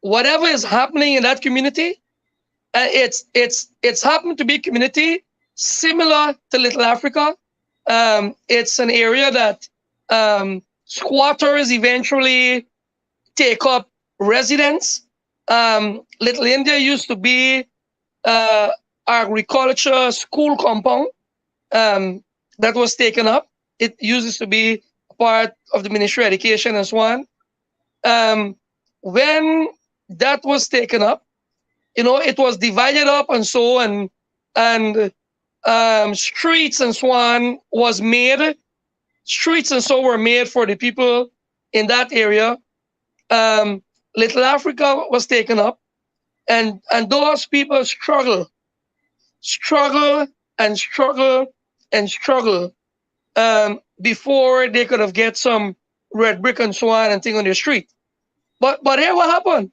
Whatever is happening in that community, it's happened to be a community similar to Little Africa. It's an area that squatters eventually take up residence. Little India used to be agriculture school compound that was taken up. It uses to be part of the Ministry of Education and so on. When that was taken up, you know, it was divided up and so and streets and so on was made. Streets and so were made for the people in that area. Little Africa was taken up, and those people struggle before they could have get some red brick and so on and thing on the street. But here what happened?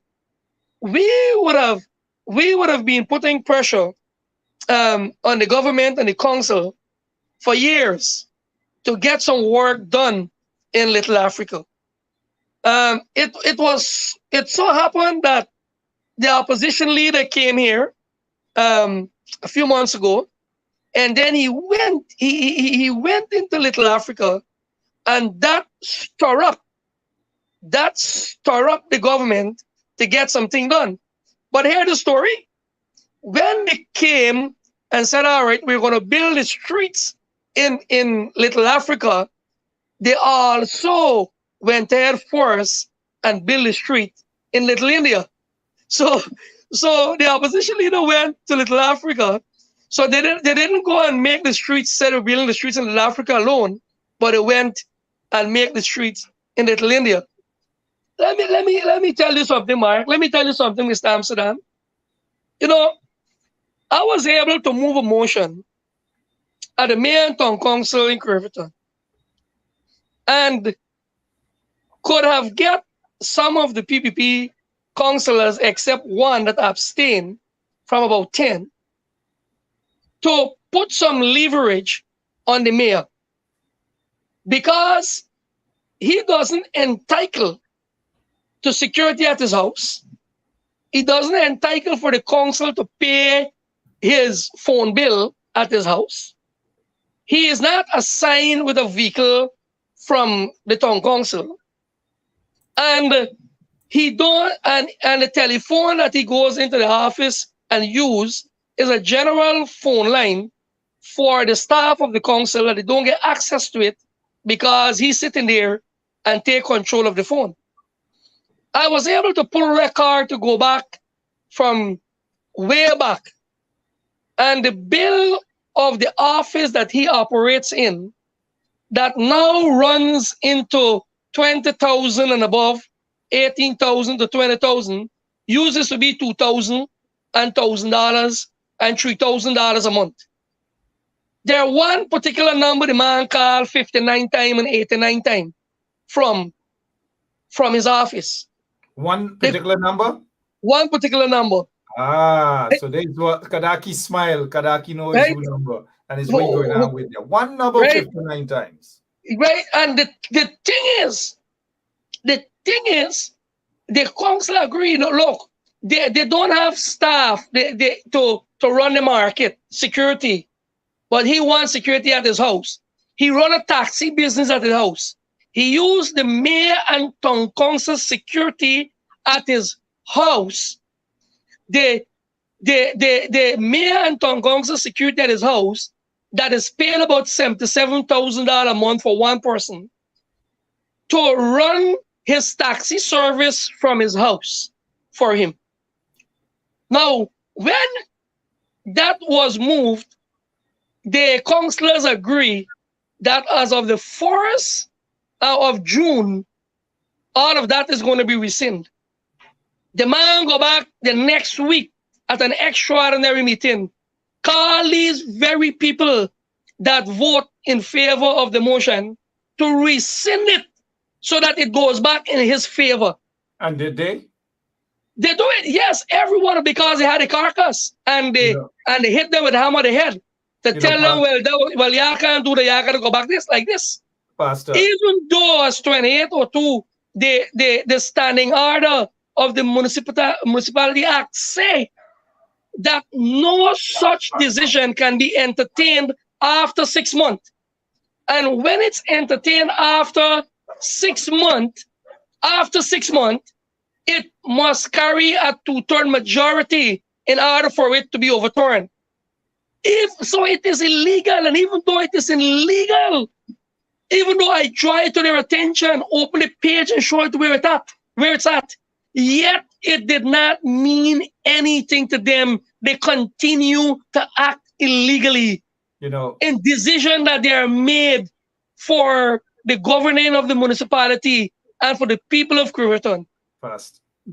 We would have been putting pressure on the government and the council for years to get some work done in Little Africa. It so happened that the opposition leader came here a few months ago, and then he went into Little Africa, and that stir up the government to get something done. But hear the story. When they came and said, all right, we're going to build the streets in Little Africa, they also went ahead first and built the street in Little India. So the opposition leader went to Little Africa. So they didn't go and make the streets, instead of building the streets in Little Africa alone, but they went and make the streets in Little India. Let me tell you something, Mark. Let me tell you something, Mr. Amsterdam. You know, I was able to move a motion at the Mayor and Town Council in Curveton and could have get some of the PPP councillors, except one that abstained from about 10, to put some leverage on the mayor because he doesn't entitle to security at his house. He doesn't entitle for the council to pay his phone bill at his house. He is not assigned with a vehicle from the town council. And he don't, and the telephone that he goes into the office and use is a general phone line for the staff of the council that they don't get access to it because he's sitting there and take control of the phone. I was able to pull a record to go back from way back, and the bill of the office that he operates in that now runs into 20,000 and above, 18,000 to 20,000, uses to be $2,000 and $1,000 and $3,000 a month. There one particular number the man called 59 times and 89 times from his office. One particular number? One particular number. Ah, so there's what Kadaki smile, Kadaki knows right? who number, and it's really going on with you. One number right? 59 times. Right, and the thing is, the council agreed. Look, they don't have staff to run the market, security, but he wants security at his house. He run a taxi business at his house. He used the mayor and town council security at his house. The mayor and town council security at his house that is paying about $77,000 a month for one person to run his taxi service from his house for him. Now, when that was moved, the councillors agree that as of the 1st of June, all of that is going to be rescinded. The man go back the next week at an extraordinary meeting, call these very people that vote in favor of the motion to rescind it so that it goes back in his favor. And did they? They do it, yes, everyone, because they had a carcass and they hit them with a hammer on the head to tell them, well, y'all can't do that, y'all gotta go back this like this. Pastor. Even though as 28 or 2, the standing order of the Municipality Act say that no such decision can be entertained after 6 months. And when it's entertained after 6 months, it must carry a 2/3 majority in order for it to be overturned. If so, it is illegal, and even though it is illegal, even though I draw it to their attention, open the page and show it where it's at, yet it did not mean anything to them. They continue to act illegally. In decisions that they are made for the governing of the municipality and for the people of Curveton.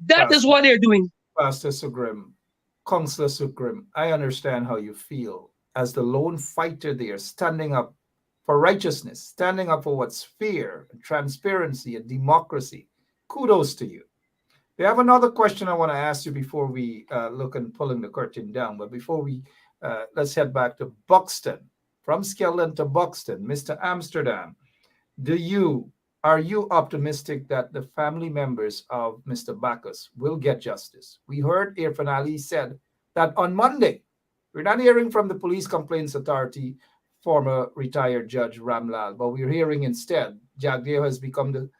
That is what they're doing. Pastor Sugrim, Councillor Sugrim, I understand how you feel as the lone fighter there, standing up for righteousness, standing up for what's fair, transparency, and democracy. Kudos to you. We have another question I want to ask you before we look and pulling the curtain down. But before we, let's head back to Buxton. From Skelton to Buxton, Mr. Amsterdam, are you optimistic that the family members of Mr. Bacchus will get justice? We heard Irfaan Ali said that on Monday. We're not hearing from the Police Complaints Authority, former retired Judge Ramlal, but we're hearing instead Jagdeo has become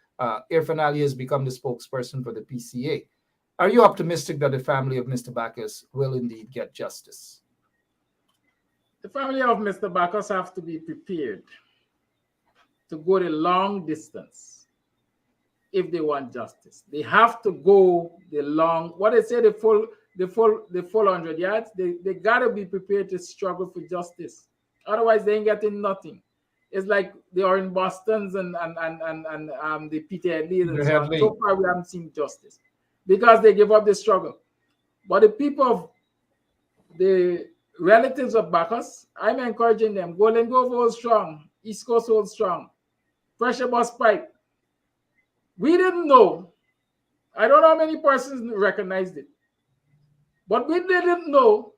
Irfaan Ali has become the spokesperson for the PCA. Are you optimistic that the family of Mr. Bacchus will indeed get justice? The family of Mr. Bacchus have to be prepared to go the long distance if they want justice. They have to go the long, what they say, the full 100 yards. They gotta be prepared to struggle for justice. Otherwise, they ain't getting nothing. It's like the Orange Bostons and the Peter Lee and so on. So far, we haven't seen justice because they give up the struggle. But the people of the relatives of Bacchus, I'm encouraging them. Golden Grove hold strong. East Coast hold strong. Pressure bus pipe. We didn't know. I don't know how many persons recognized it. But we didn't know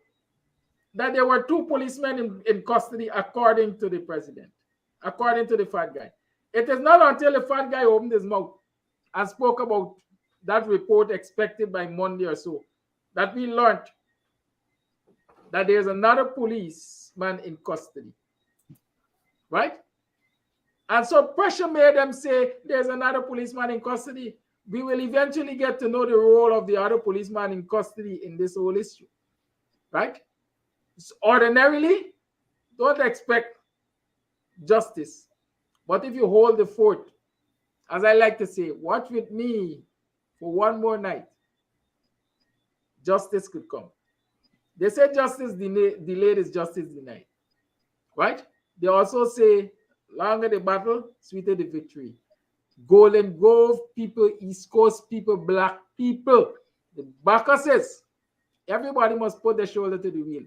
that there were 2 policemen in custody according to the president, according to the fat guy. It is not until the fat guy opened his mouth and spoke about that report expected by Monday or so that we learned that there's another policeman in custody, right? And so pressure made them say there's another policeman in custody. We will eventually get to know the role of the other policeman in custody in this whole issue, right? So ordinarily, don't expect justice. But if you hold the fort, as I like to say, watch with me for one more night, justice could come. They say justice delayed is justice denied, right? They also say longer the battle, sweeter the victory. Golden Grove people, East Coast people, black people, the Bacchuses, everybody must put their shoulder to the wheel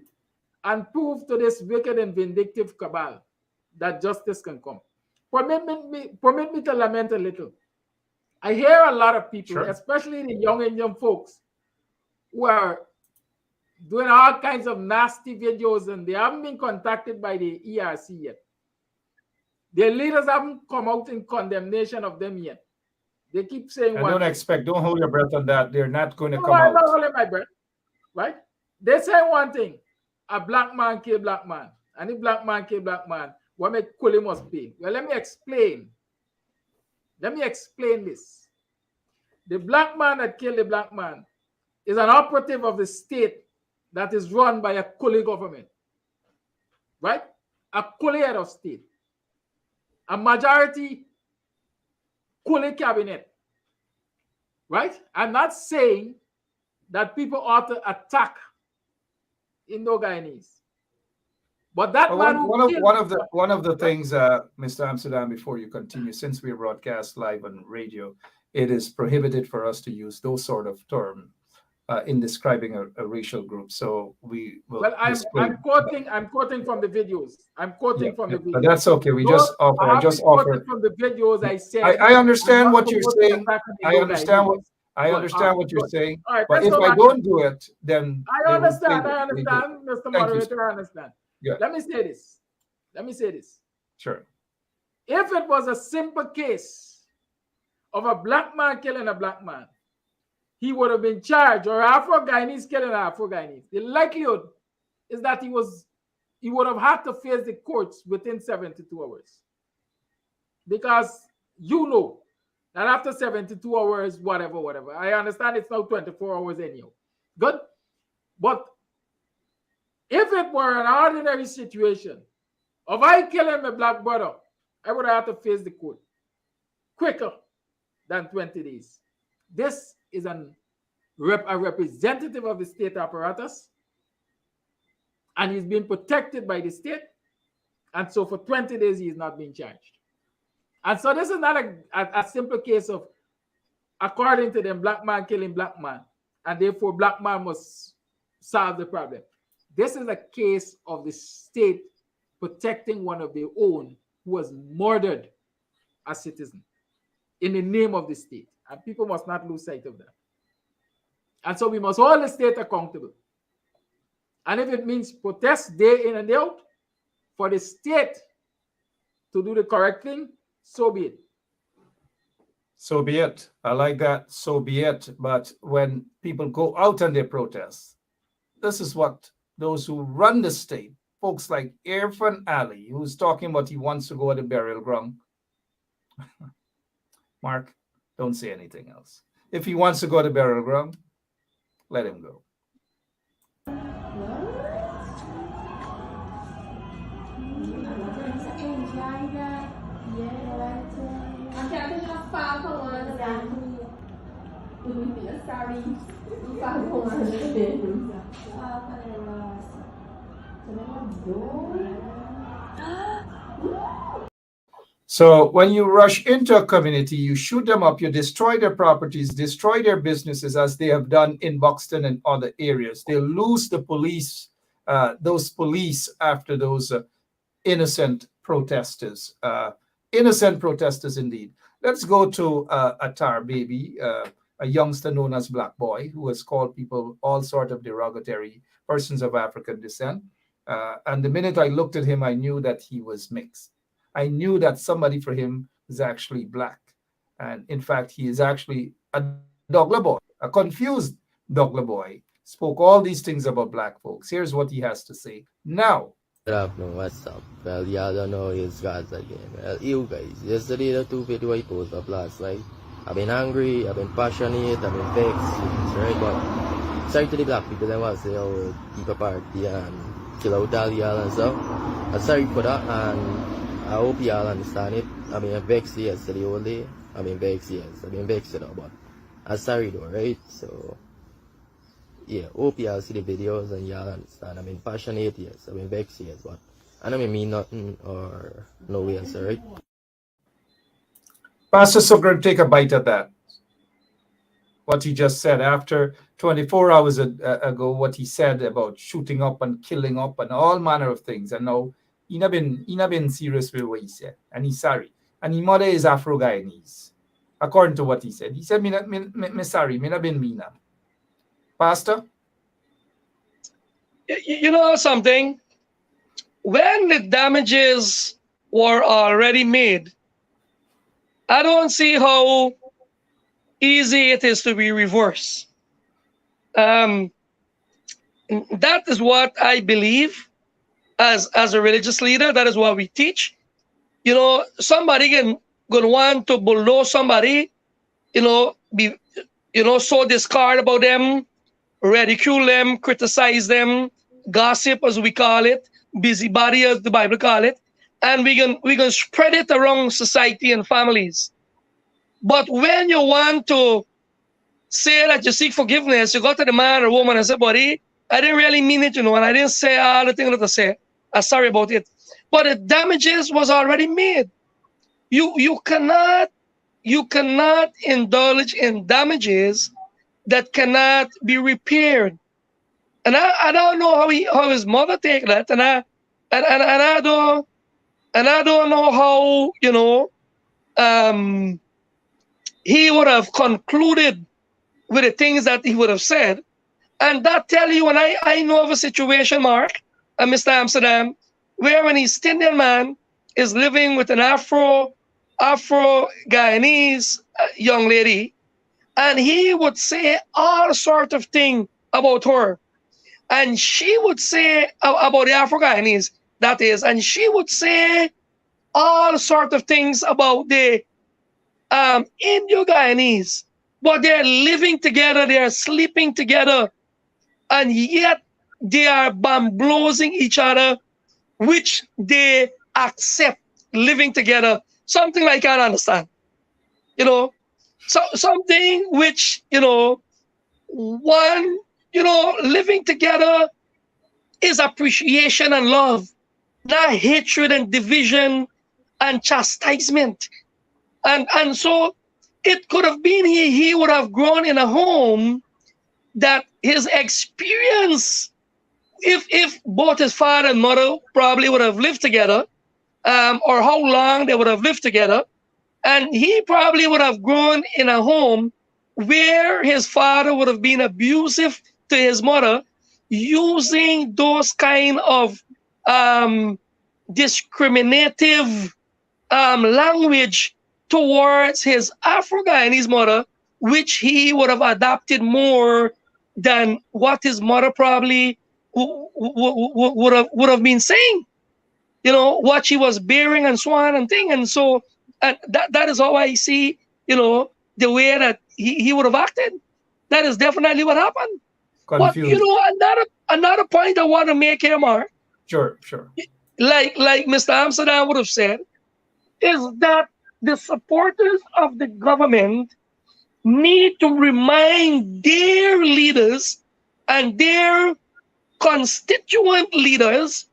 and prove to this wicked and vindictive cabal that justice can come. Permit me to lament a little. I hear a lot of people, especially the young Indian folks, who are doing all kinds of nasty videos and they haven't been contacted by the ERC yet. Their leaders haven't come out in condemnation of them yet. They keep saying don't hold your breath on that. They're not going to come I'm out. not holding my breath, right? They say one thing, a black man kill black man, and if black man kill black man, what make Kuli must pay? Well, let me explain. Let me explain this. The black man that killed the black man is an operative of the state that is run by a Kuli government, right? A Kuli head of state. A majority Kuli cabinet, right? I'm not saying that people ought to attack Indo-Guyanese. But that one of the things, Mr. Amsterdam, before you continue, since we broadcast live on radio, it is prohibited for us to use those sort of terms in describing a racial group. So we will. Well, I'm quoting from the videos. I'm quoting from the videos. But that's okay. I just offer from the videos. I said. I understand what you're saying. I understand what you're saying. Right, but if I don't do it, then I understand, Mr. Moderator. I understand. Yeah. Let me say this. Sure. If it was a simple case of a black man killing a black man, he would have been charged, or Afro-Guyanese killing Afro-Guyanese. The likelihood is that he would have had to face the courts within 72 hours. Because you know that after 72 hours, whatever. I understand it's now 24 hours anyhow. Good? But if it were an ordinary situation of I killing my black brother, I would have to face the court quicker than 20 days. This is a representative of the state apparatus, and he's being protected by the state, and so for 20 days he is not being charged. And so this is not a simple case of, according to them, black man killing black man, and therefore black man must solve the problem. This is a case of the state protecting one of their own who was murdered as citizen in the name of the state. And people must not lose sight of that. And so we must hold the state accountable. And if it means protest day in and day out for the state to do the correct thing, so be it. So be it. I like that. So be it. But when people go out and they protest, this is what those who run the state, folks like Irfaan Ali, who's talking about he wants to go to the burial ground. Mark, don't say anything else. If he wants to go to the burial ground, let him go. So when you rush into a community, you shoot them up, you destroy their properties, destroy their businesses, as they have done in Buxton and other areas. They lose the police those police after those innocent protesters. Innocent protesters indeed. Let's go to Attar Baby, a youngster known as Black Boy, who has called people all sort of derogatory persons of African descent. And the minute I looked at him, I knew that he was mixed. I knew that somebody for him is actually black. And in fact, he is actually a Douglas boy, a confused Douglas boy. Spoke all these things about black folks. Here's what he has to say now. Good afternoon, what's up? Well, y'all don't know his guys again. Well, you guys, yesterday the two video I posted up last night. I've been angry, I've been passionate, I've been vexed, right? But sorry to the black people that want to say, oh, keep a party and kill out all y'all and stuff. I'm sorry for that, and I hope y'all understand it. I've been vexed yesterday all day. I've been vexed, yes. I've been vexed though, but I'm sorry though, right? So, yeah, hope y'all see the videos and y'all understand. I've been passionate, yes. I've been vexed, yes, but I don't mean nothing or no way else, right? Pastor Sugren, take a bite at that. What he just said after 24 hours ago, what he said about shooting up and killing up and all manner of things. And now he not been serious with what he said. And he's sorry. And his mother is Afro-Guyanese, according to what he said. He said, me sorry, me not been mean. Pastor? You know something? When the damages were already made, I don't see how easy it is to be reversed. That is what I believe as a religious leader. That is what we teach. You know, somebody gonna want to bulldoze somebody, sow discard about them, ridicule them, criticize them, gossip as we call it, busybody as the Bible call it, and we can spread it around society and families. But when you want to say that you seek forgiveness, you go to the man or woman and say, buddy, I didn't really mean it, and I didn't say all the things that I said. I'm sorry about it. But the damages was already made. You cannot indulge in damages that cannot be repaired. And I don't know how his mother take that, and I don't know how he would have concluded with the things that he would have said. And that tell you, and I know of a situation, Mark and Mr. Amsterdam, where an East Indian man is living with an Afro-Guyanese young lady, and he would say all sort of things about her. And she would say about the Afro-Guyanese, that is, and she would say all sort of things about the Indo-Guyanese. But they're living together, they're sleeping together, and yet they are bamboozling each other, which they accept living together. Something like I can't understand. So something which, living together is appreciation and love, not hatred and division and chastisement. And so it could have been he would have grown in a home that his experience, if both his father and mother probably would have lived together, or how long they would have lived together, and he probably would have grown in a home where his father would have been abusive to his mother, using those kind of discriminative language towards his Afro-Guyanese mother, which he would have adopted more than what his mother probably would have been saying. What she was bearing and so on and thing. And so that is how I see, the way that he would have acted. That is definitely what happened. Confused. But another point I want to make here, Mark. Sure. Like Mr. Amsterdam would have said, is that the supporters of the government need to remind their leaders and their constituent leaders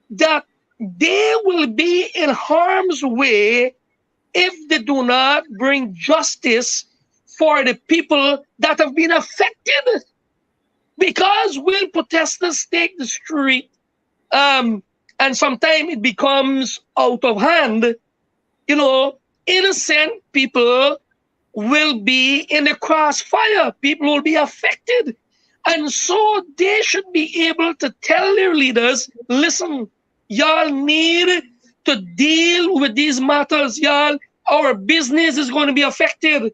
that they will be in harm's way if they do not bring justice for the people that have been affected. Because when protesters take the street, and sometimes it becomes out of hand, you know, innocent people will be in the crossfire. People will be affected. And so they should be able to tell their leaders, listen, y'all need to deal with these matters, y'all. Our business is going to be affected.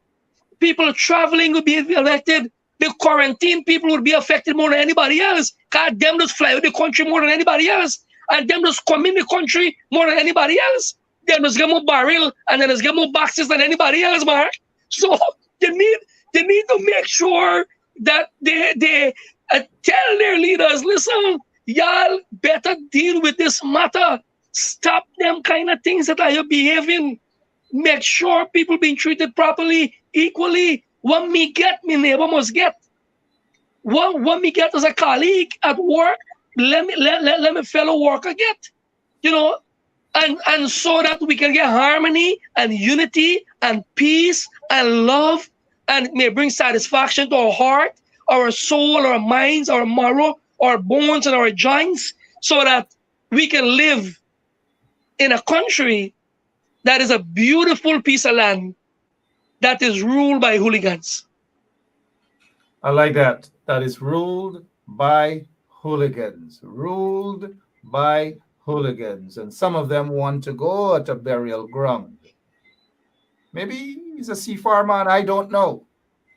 People traveling will be affected. The quarantine people will be affected more than anybody else. God, them just fly out the country more than anybody else. And them just come in the country more than anybody else. Them just get more barrel and then just get more boxes than anybody else, Mark. So they need to make sure that they tell their leaders, listen, y'all better deal with this matter. Stop them kind of things that are you behaving. Make sure people being treated properly, equally. What me get, me neighbor must get. What me get as a colleague at work, let me fellow worker get. You know, and so that we can get harmony and unity and peace and love, and it may bring satisfaction to our heart, our soul, our minds, our marrow, our bones, and our joints, so that we can live in a country that is a beautiful piece of land that is ruled by hooligans. I like that. That is ruled by hooligans. Ruled by hooligans. And some of them want to go at a burial ground. Maybe he's a sea farmer and I don't know.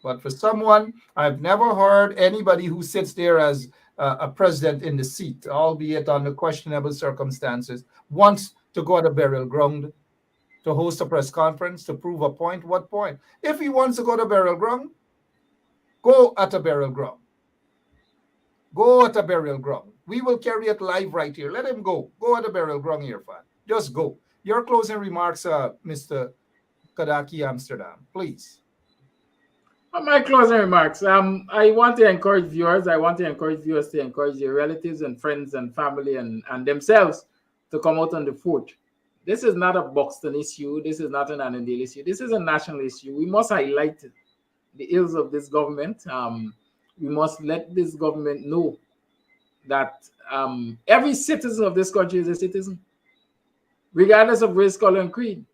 But for someone, I've never heard anybody who sits there as a president in the seat, albeit under questionable circumstances, wants to go at a burial ground to host a press conference to prove a point. What point? If he wants to go to burial ground, go at a burial ground. Go at a burial ground. We will carry it live right here. Let him go. Go at a burial ground, Irfaan. Just go. Your closing remarks, Mr. Kadaki Amsterdam, please. My closing remarks. I want to encourage viewers. I want to encourage viewers to encourage their relatives and friends and family and themselves to come out on the foot. This is not a Buxton issue. This is not an Annandale issue. This is a national issue. We must highlight the ills of this government. We must let this government know that every citizen of this country is a citizen, regardless of race, color, and creed.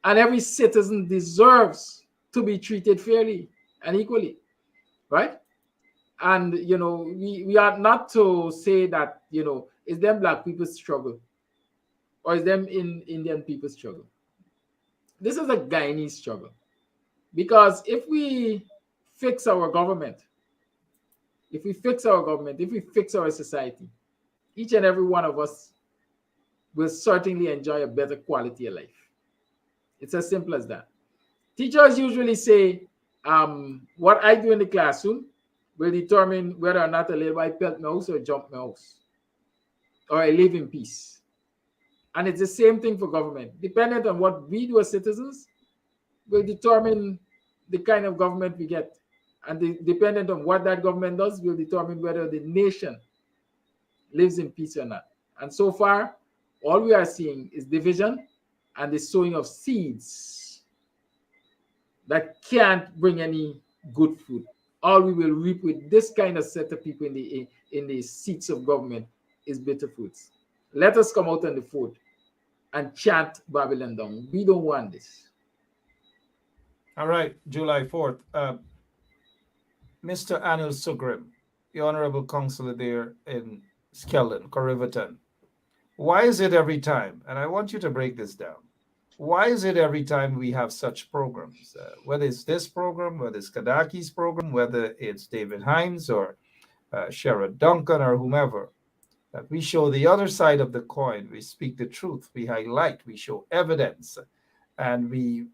And every citizen deserves to be treated fairly and equally, right? And, you know, we are not to say that, you know, it's them black people's struggle or it's them Indian people's struggle. This is a Guyanese struggle. Because if we fix our government, if we fix our society, each and every one of us will certainly enjoy a better quality of life. It's as simple as that. Teachers usually say, what I do in the classroom will determine whether or not a little boy pelt my house or jump my house, or I live in peace. And it's the same thing for government. Dependent on what we do as citizens will determine the kind of government we get. And dependent on what that government does will determine whether the nation lives in peace or not. And so far, all we are seeing is division and the sowing of seeds that can't bring any good fruit. All we will reap with this kind of set of people in the seats of government is bitter fruits. Let us come out on the foot and chant Babylon down. We don't want this. All right, July 4th. Mr. Anil Sugrim, the Honorable Councillor there in Skellon, Corriverton. Why is it every time, and I want you to break this down, why is it every time we have such programs, whether it's this program, whether it's Kadaki's program, whether it's David Hines or Sherrod Duncan or whomever, that we show the other side of the coin, we speak the truth, we highlight, we show evidence, and we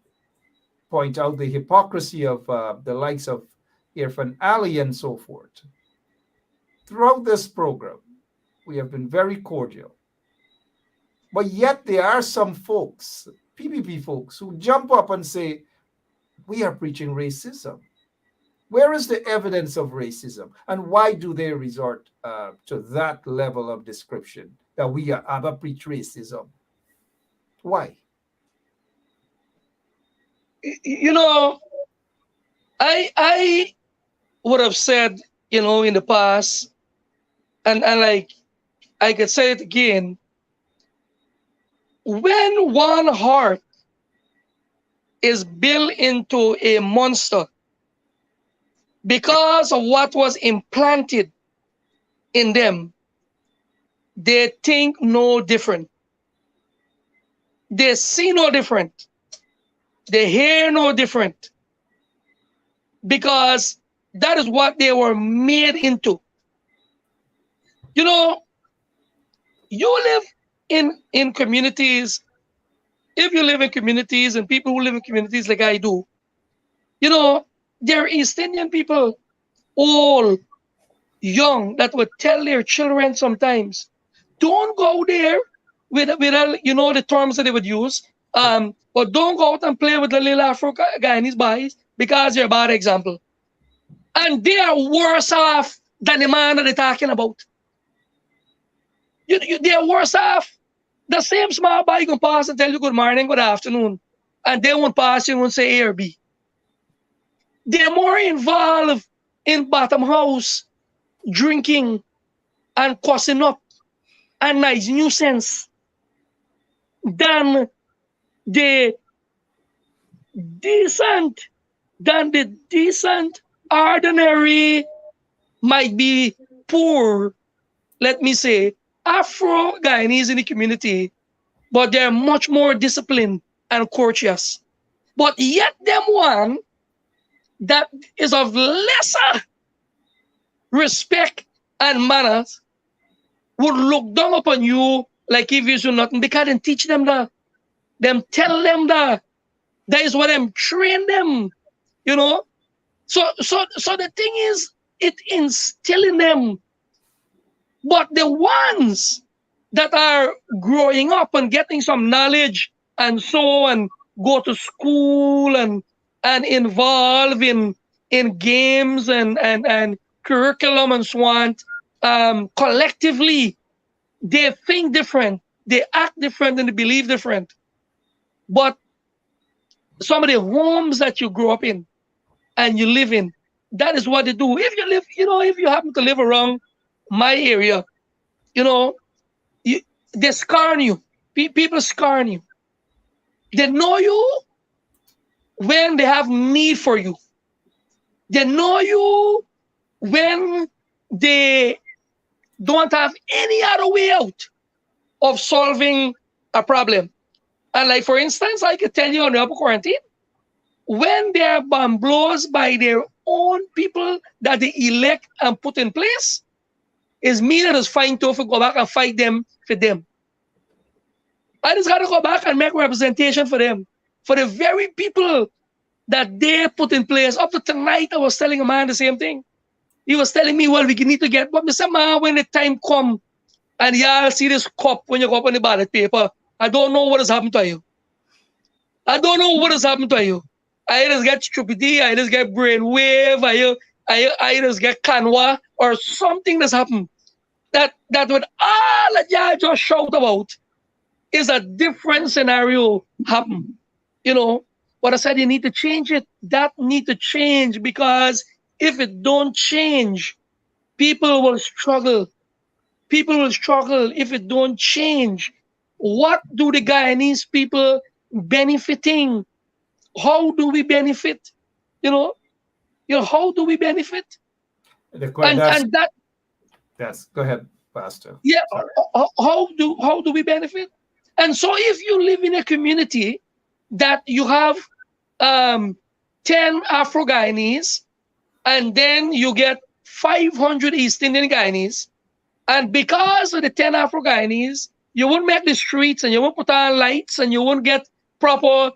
point out the hypocrisy of the likes of Irfaan Ali and so forth. Throughout this program, we have been very cordial. But yet there are some folks, PPP folks, who jump up and say, we are preaching racism. Where is the evidence of racism? And why do they resort to that level of description that we are preach racism? Why? You know, I would have said, in the past, and like I could say it again, when one heart is built into a monster because of what was implanted in them, they think no different. They see no different. They hear no different. Because that is what they were made into. You live in communities. If you live in communities and people who live in communities like I do, there are East Indian people, old, young, that would tell their children sometimes, don't go there with the terms that they would use. But don't go out and play with the little Afro guy and his boys because you're a bad example. And they are worse off than the man that they're talking about. They are worse off. The same small boy can pass and tell you good morning, good afternoon. And they won't pass you and won't say A or B. They're more involved in bottom house, drinking and cussing up and nice nuisance than the decent, ordinary, might be poor, let me say, Afro Guyanese in the community, but they're much more disciplined and courteous. But yet them one that is of lesser respect and manners would look down upon you like if you should nothing, because they teach them that. Them tell them that. That is what them train them, So the thing is, it instilling them. But the ones that are growing up and getting some knowledge and go to school and involve in games and curriculum and so on, collectively, they think different, they act different, and they believe different. But some of the homes that you grow up in and you live in, that is what they do. If you live, if you happen to live around my area, they scorn you. People scorn you. They know you when they have need for you. They know you when they don't have any other way out of solving a problem. And like, for instance, I could tell you on the upper quarantine, when they're bamboozled by their own people that they elect and put in place, it's me that is fine to go back and fight them for them. I just got to go back and make representation for them, for the very people that they put in place. Up to tonight, I was telling a man the same thing. He was telling me, well, we need to get, but Mr. Man, when the time come, and y'all see this cup when you go up on the ballot paper, I don't know what has happened to you. I don't know what has happened to you. I just get stupidity, I just get brainwave, I just get canwa, or something that's happened. That with all that y'all just shout about is a different scenario happen. But I said you need to change it. That need to change, because if it don't change, people will struggle. People will struggle if it don't change. What do the Guyanese people benefiting? How do we benefit? How do we benefit? Yes, go ahead, Pastor. Yeah, how do we benefit? And so if you live in a community that you have 10 Afro Guyanese, and then you get 500 East Indian Guyanese, and because of the 10 Afro Guyanese, you won't make the streets, and you won't put on lights, and you won't get proper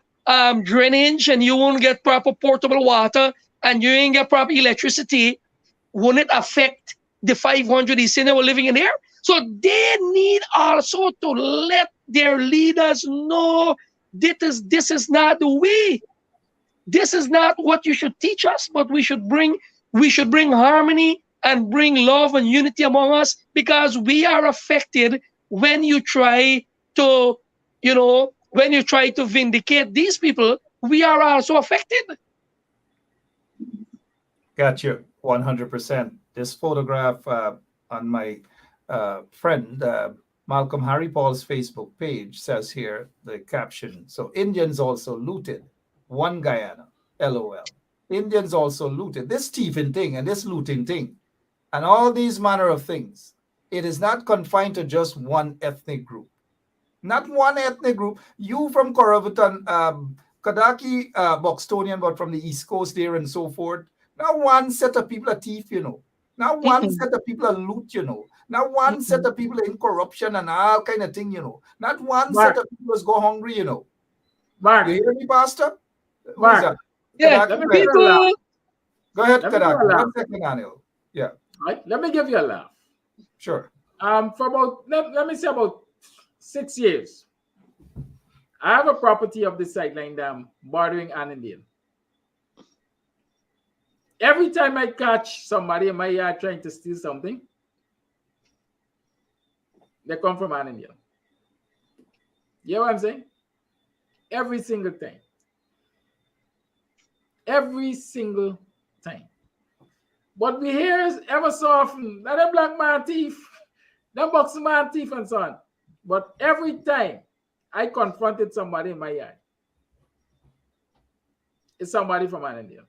drainage, and you won't get proper portable water, and you ain't get proper electricity. Won't it affect the 500 East Indians who are living in there? So they need also to let their leaders know this is not the way. This is not what you should teach us, but we should bring harmony and bring love and unity among us, because we are affected when you try to, vindicate these people. We are also affected. Got you. 100%. This photograph on my friend Malcolm Harry Paul's Facebook page says here the caption. So Indians also looted one Guyana. LOL. Indians also looted this thieving thing and this looting thing and all these manner of things. It is not confined to just one ethnic group. Not one ethnic group. You from Corriverton, Kadaki, Buxtonian, but from the East Coast there and so forth. Not one set of people are thief, you know. Not one set of people are loot, you know. Not one set of people are in corruption and all kind of thing, you know. Not one set of people is go hungry, you know. Mark. You hear me, Pastor? Mark. Who's that? Yeah, Kadaki, people. go ahead, Kadaki. 1 second, Anil. Yeah. Right. Let me give you a laugh. Sure. For about let me say about 6 years, I have a property of the Sideline Dam bordering Annandale. Every time I catch somebody in my yard trying to steal something, they come from Annandale. You know what I'm saying? Every single time. Every single time. But we hear ever so often that a black man thief, that Buxton man thief, and so on. But every time I confronted somebody in my yard, it's somebody from Annandale.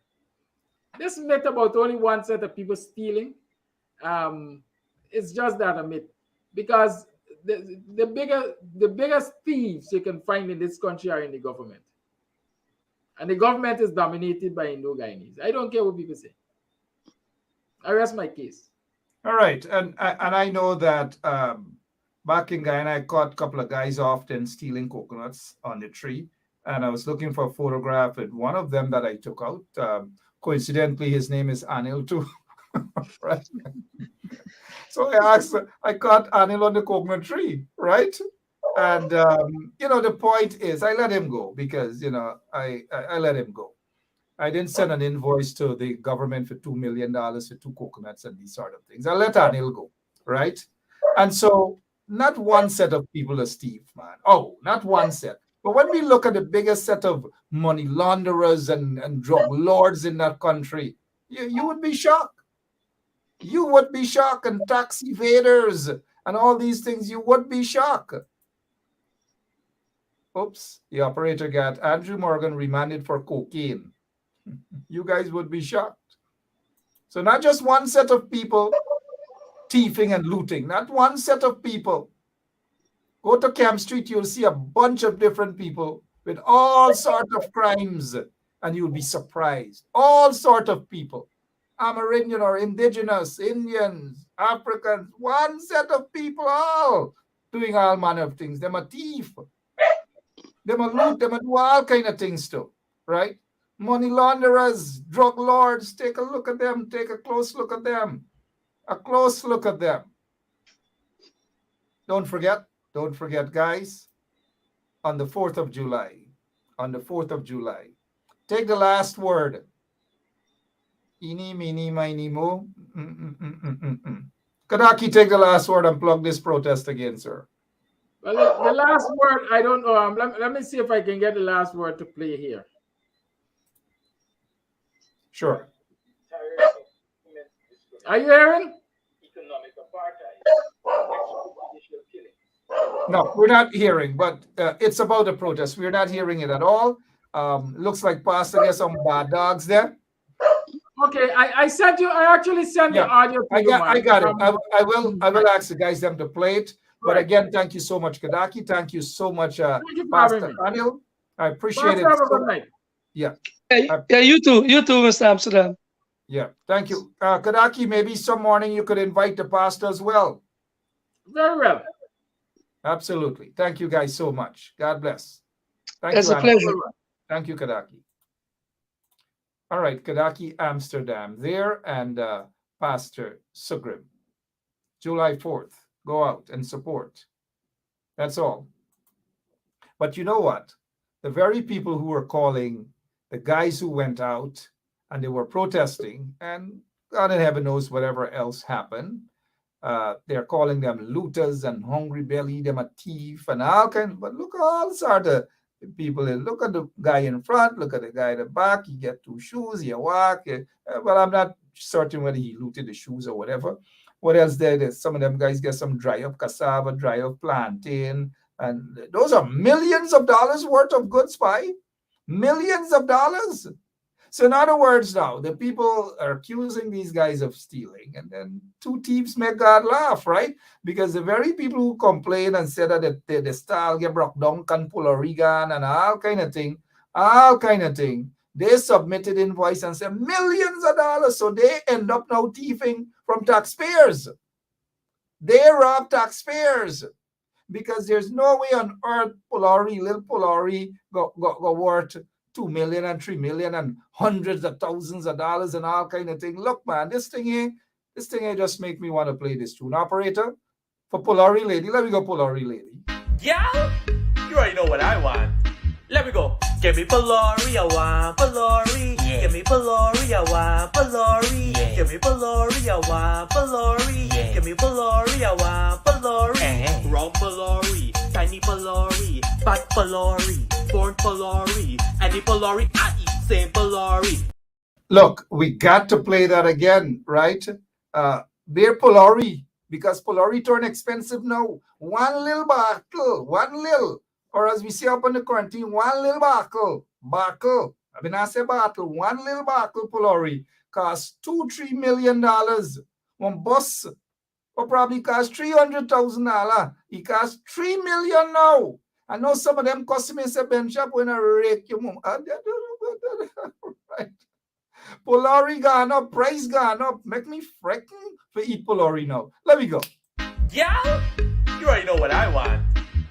This myth about only one set of people stealing, it's just that a myth. Because the biggest thieves you can find in this country are in the government. And the government is dominated by Indo-Guyanese. I don't care what people say. I rest my case. All right. And I know that back in Guyana, I caught a couple of guys often stealing coconuts on the tree. And I was looking for a photograph with one of them that I took out. Coincidentally, his name is Anil too. Right? So I caught Anil on the coconut tree, right? And, the point is I let him go because, I let him go. I didn't send an invoice to the government for $2 million for 2 coconuts and these sort of things. I let Anil go, right? And so not one set of people are Steve, man. Oh, not one set. But when we look at the biggest set of money launderers and drug lords in that country, you would be shocked. You would be shocked. And tax evaders and all these things, you would be shocked. Oops, the operator got Andrew Morgan remanded for cocaine. You guys would be shocked. So not just one set of people thieving and looting, not one set of people. Go to Camp Street, you'll see a bunch of different people with all sorts of crimes, and you'll be surprised. All sorts of people. Amerindian or indigenous, Indians, Africans, one set of people all doing all manner of things. Them a thief. Them a loot, them a do all kind of things too, right? Money launderers, drug lords, take a look at them, take a close look at them. A close look at them. Don't forget, guys, on the 4th of July, take the last word. Eeny, meeny, miny, mo. Kadaki, take the last word and plug this protest again, sir. Well, the last word, I don't know. Let me see if I can get the last word to play here. Sure. Are you hearing? Economic apartheid. No, we're not hearing, but it's about the protest. We're not hearing it at all. Looks like Pastor gets some bad dogs there. Okay, I sent you. I actually sent the audio to you. I got it. I will ask the guys them to play it. But again, thank you so much, Kadaki. Thank you so much, Pastor Anil. I appreciate it. Have a good night. Yeah. Yeah, you too, Mr. Amsterdam. Yeah, thank you. Kadaki, maybe some morning you could invite the pastor as well. Very well. Absolutely. Thank you guys so much. God bless. It's a pleasure. Thank you, Kadaki. All right, Kadaki Amsterdam there and Pastor Sugrim. July 4th. Go out and support. That's all. But you know what? The very people who were calling the guys who went out and they were protesting, and God in heaven knows whatever else happened, they're calling them looters and hungry belly, them a thief and all kind. But look at all sort of people. Look at the guy in front, look at the guy in the back. He get 2 shoes, he walk. Well, I'm not certain whether he looted the shoes or whatever. What else there? Some of them guys get some dry up cassava, dry up plantain, and those are millions of dollars worth of goods, spy. Millions of dollars. So in other words, now the people are accusing these guys of stealing, and then two thieves make God laugh, right? Because the very people who complain and say that the style get broke down, can pull Oregon and all kind of thing, they submitted invoice and said millions of dollars. So they end up now thieving from taxpayers. They rob taxpayers because there's no way on earth little Polari go worth 2 million and 3 million and hundreds of thousands of dollars and all kind of thing. Look, man, this thing here just make me want to play this tune. Operator, for Polari Lady, let me go Polari Lady. Yeah, you already know what I want. Let me go. Give me Polari, I want Polari. Yeah. Give me Polari, I want Polari. Yeah. Give me Polari, I want Polari. Yeah. Give me Polari, I want Polari. Round Polari, tiny Polari, fat Polari, born Polari, any Polari, I eat same Polari. Look, we got to play that again, right? They're Polari because Polari turn expensive now. One little bottle, or as we say up in the quarantine, one little bottle. I mean, I say bottle, one little bottle Polari costs $2-3 million. One bus will probably cost $300,000. It costs $3 million now. I know some of them customers say Ben Shop when I rake your mom. Right. Polari gone up, price gone up. Make me freaking for eat Polari now. Let me go. Yeah, you already know what I want.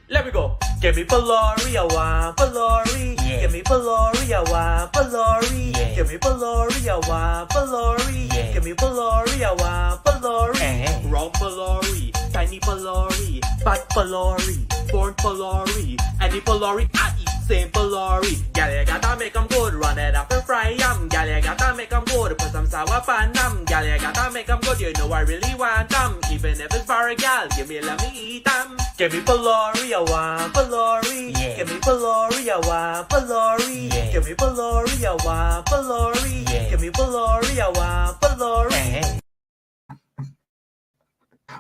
Let me go. Give me Polari, I want Polari. Yeah. Give me Polari, I want Polari. Yeah. Give me Polari, I want Polari. Yeah. Give me Polari, I want Polari. Round Polari, tiny Polari, fat Polari, born Polari, any Polari, I eat same Polari. Gal, you gotta make 'em good, run it up and fry 'em. Gal, you gotta make 'em good, put some sour pan 'em. Gal, you gotta make 'em good, you know I really want 'em. Even if it's for a gal, give me, let me eat 'em. Give me Polari, I want Polari. Yeah. Give me Polari, I want Polari. Yeah. Give me Polari, I want Polari. Yeah. Give me Polari, I want Polari.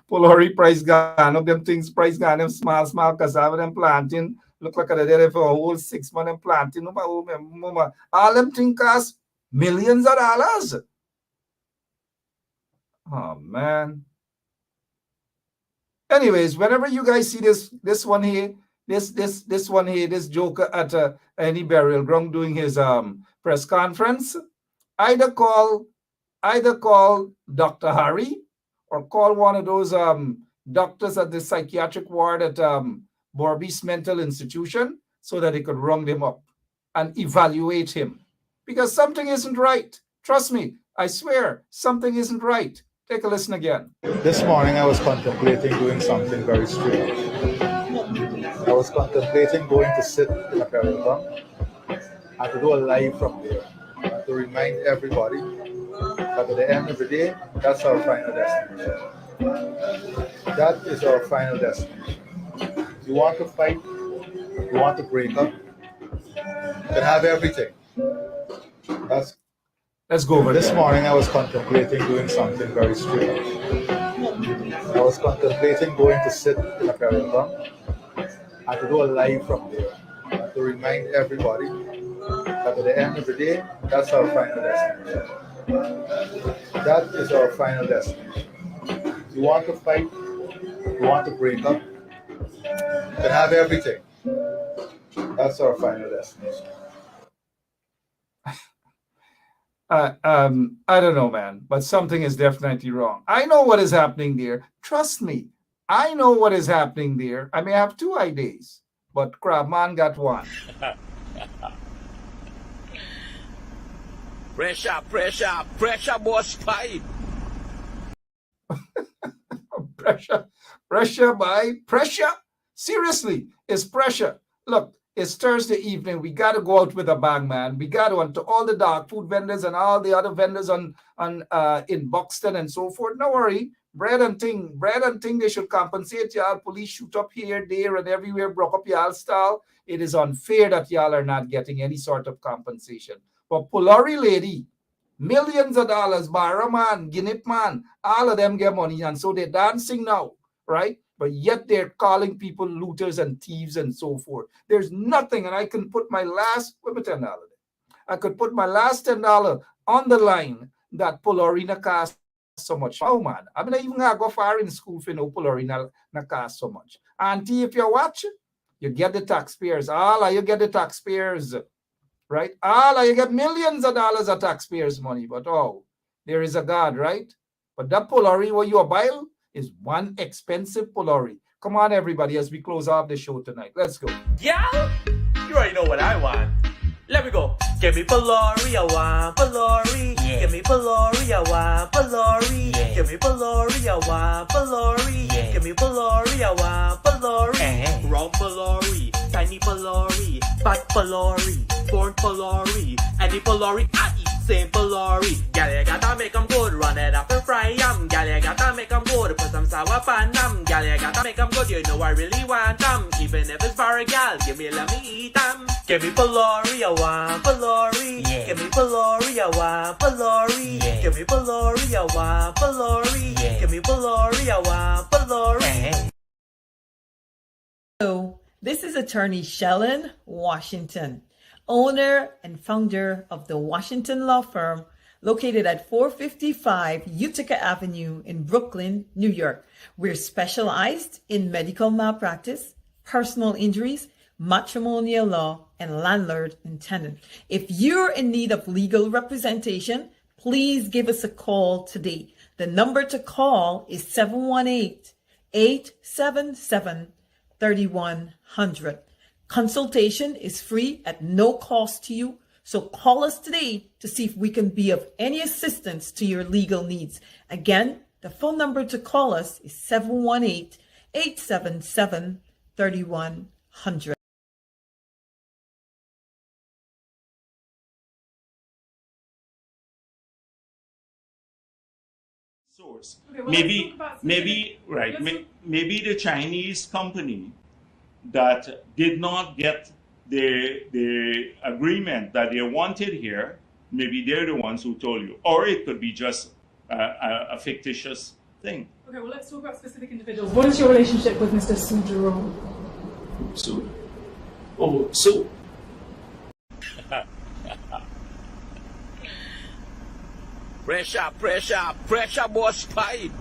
Polari price gone up, them things price gone up, small cassava, them planting. Look like they're there for a whole 6 months and planting. All them things cost millions of dollars. Oh man. Anyways, whenever you guys see this one here, this joker at any burial ground doing his press conference, either call Dr. Harry or call one of those doctors at the psychiatric ward at Borby's mental institution so that they could round him up and evaluate him. Because something isn't right. Trust me, I swear, something isn't right. Take a listen again. This morning I was contemplating doing something very strange. I was contemplating going to sit in a parallel and to do a live from there and to remind everybody that at the end of the day, that's our final destination. That is our final destination. You want to fight, you want to break up, you can have everything. Let's go over This there. morning I was contemplating doing something very strange. I was contemplating going to sit in a parallel and to do a live from there and to remind everybody that at the end of the day, that's our final destination. That is our final destination. You want to fight, you want to break up, you can have everything. That's our final destination. I don't know, man, but something is definitely wrong. I know what is happening there. Trust me, I know what is happening there. I may have two ideas, but Crabman got one. Pressure, boss pipe. Pressure. Seriously, it's pressure. Look, it's Thursday evening. We got to go out with a bang, man. We got to, and to all the dog food vendors and all the other vendors in Buxton and so forth. No worry. Bread and thing, they should compensate y'all. Police shoot up here, there, and everywhere, broke up y'all style. It is unfair that y'all are not getting any sort of compensation. But Polari Lady, Millions of dollars, Barraman, Guinea man, all of them get money. And so they're dancing now, right? But yet they're calling people looters and thieves and so forth. There's nothing, and I can put my last, $10. I could put my last $10 on the line that Polorina cost so much. Oh man, I mean, I even go far in school for no Polorina cost so much. Auntie, if you're watching, you get the taxpayers. All of you get the taxpayers, right? All of you get millions of dollars of taxpayers' money. But oh, there is a God, right? But that Polari where you are buying is one expensive Polari. Come on, everybody, as we close off the show tonight. Let's go. Yeah, you already know what I want. Let me go. Give me Polari, I want Polari. Yeah. Give me Polari, I want Polari. Yeah. Give me Polari, I want Polari. Yeah. Give me Polari, I want Polari. Round Polari, tiny Polari, fat Polari, born Polari, any Polari I eat. Same Polari, gal you gotta make 'em good, run it up and fry 'em. Gal you gotta make 'em good, put some sour pan 'em. Gal you gotta make 'em good, you know I really want 'em. Even if it's for a gal, give me, let me eat 'em. Give me Polari, I want Polari. Yeah. Give me Polari, I want Polari. Yeah. Give me Polari, I want Polari. Yeah. Give me Polari, I want Polari. Hello, this is attorney Shellen Washington, owner and founder of the Washington Law Firm, located at 455 Utica Avenue in Brooklyn, New York. We're specialized in medical malpractice, personal injuries, matrimonial law, and landlord and tenant. If you're in need of legal representation, please give us a call today. The number to call is 718-877-3100. Consultation is free at no cost to you, so call us today to see if we can be of any assistance to your legal needs. Again, the phone number to call us is 718-877-3100. Source. Okay, well, maybe the Chinese company that did not get the agreement that they wanted here, maybe they're the ones who told you, or it could be just a fictitious thing. Okay, well, let's talk about specific individuals. What is your relationship with Mr. Su Jerome? Su? Oh, Su. Pressure, boss, fight.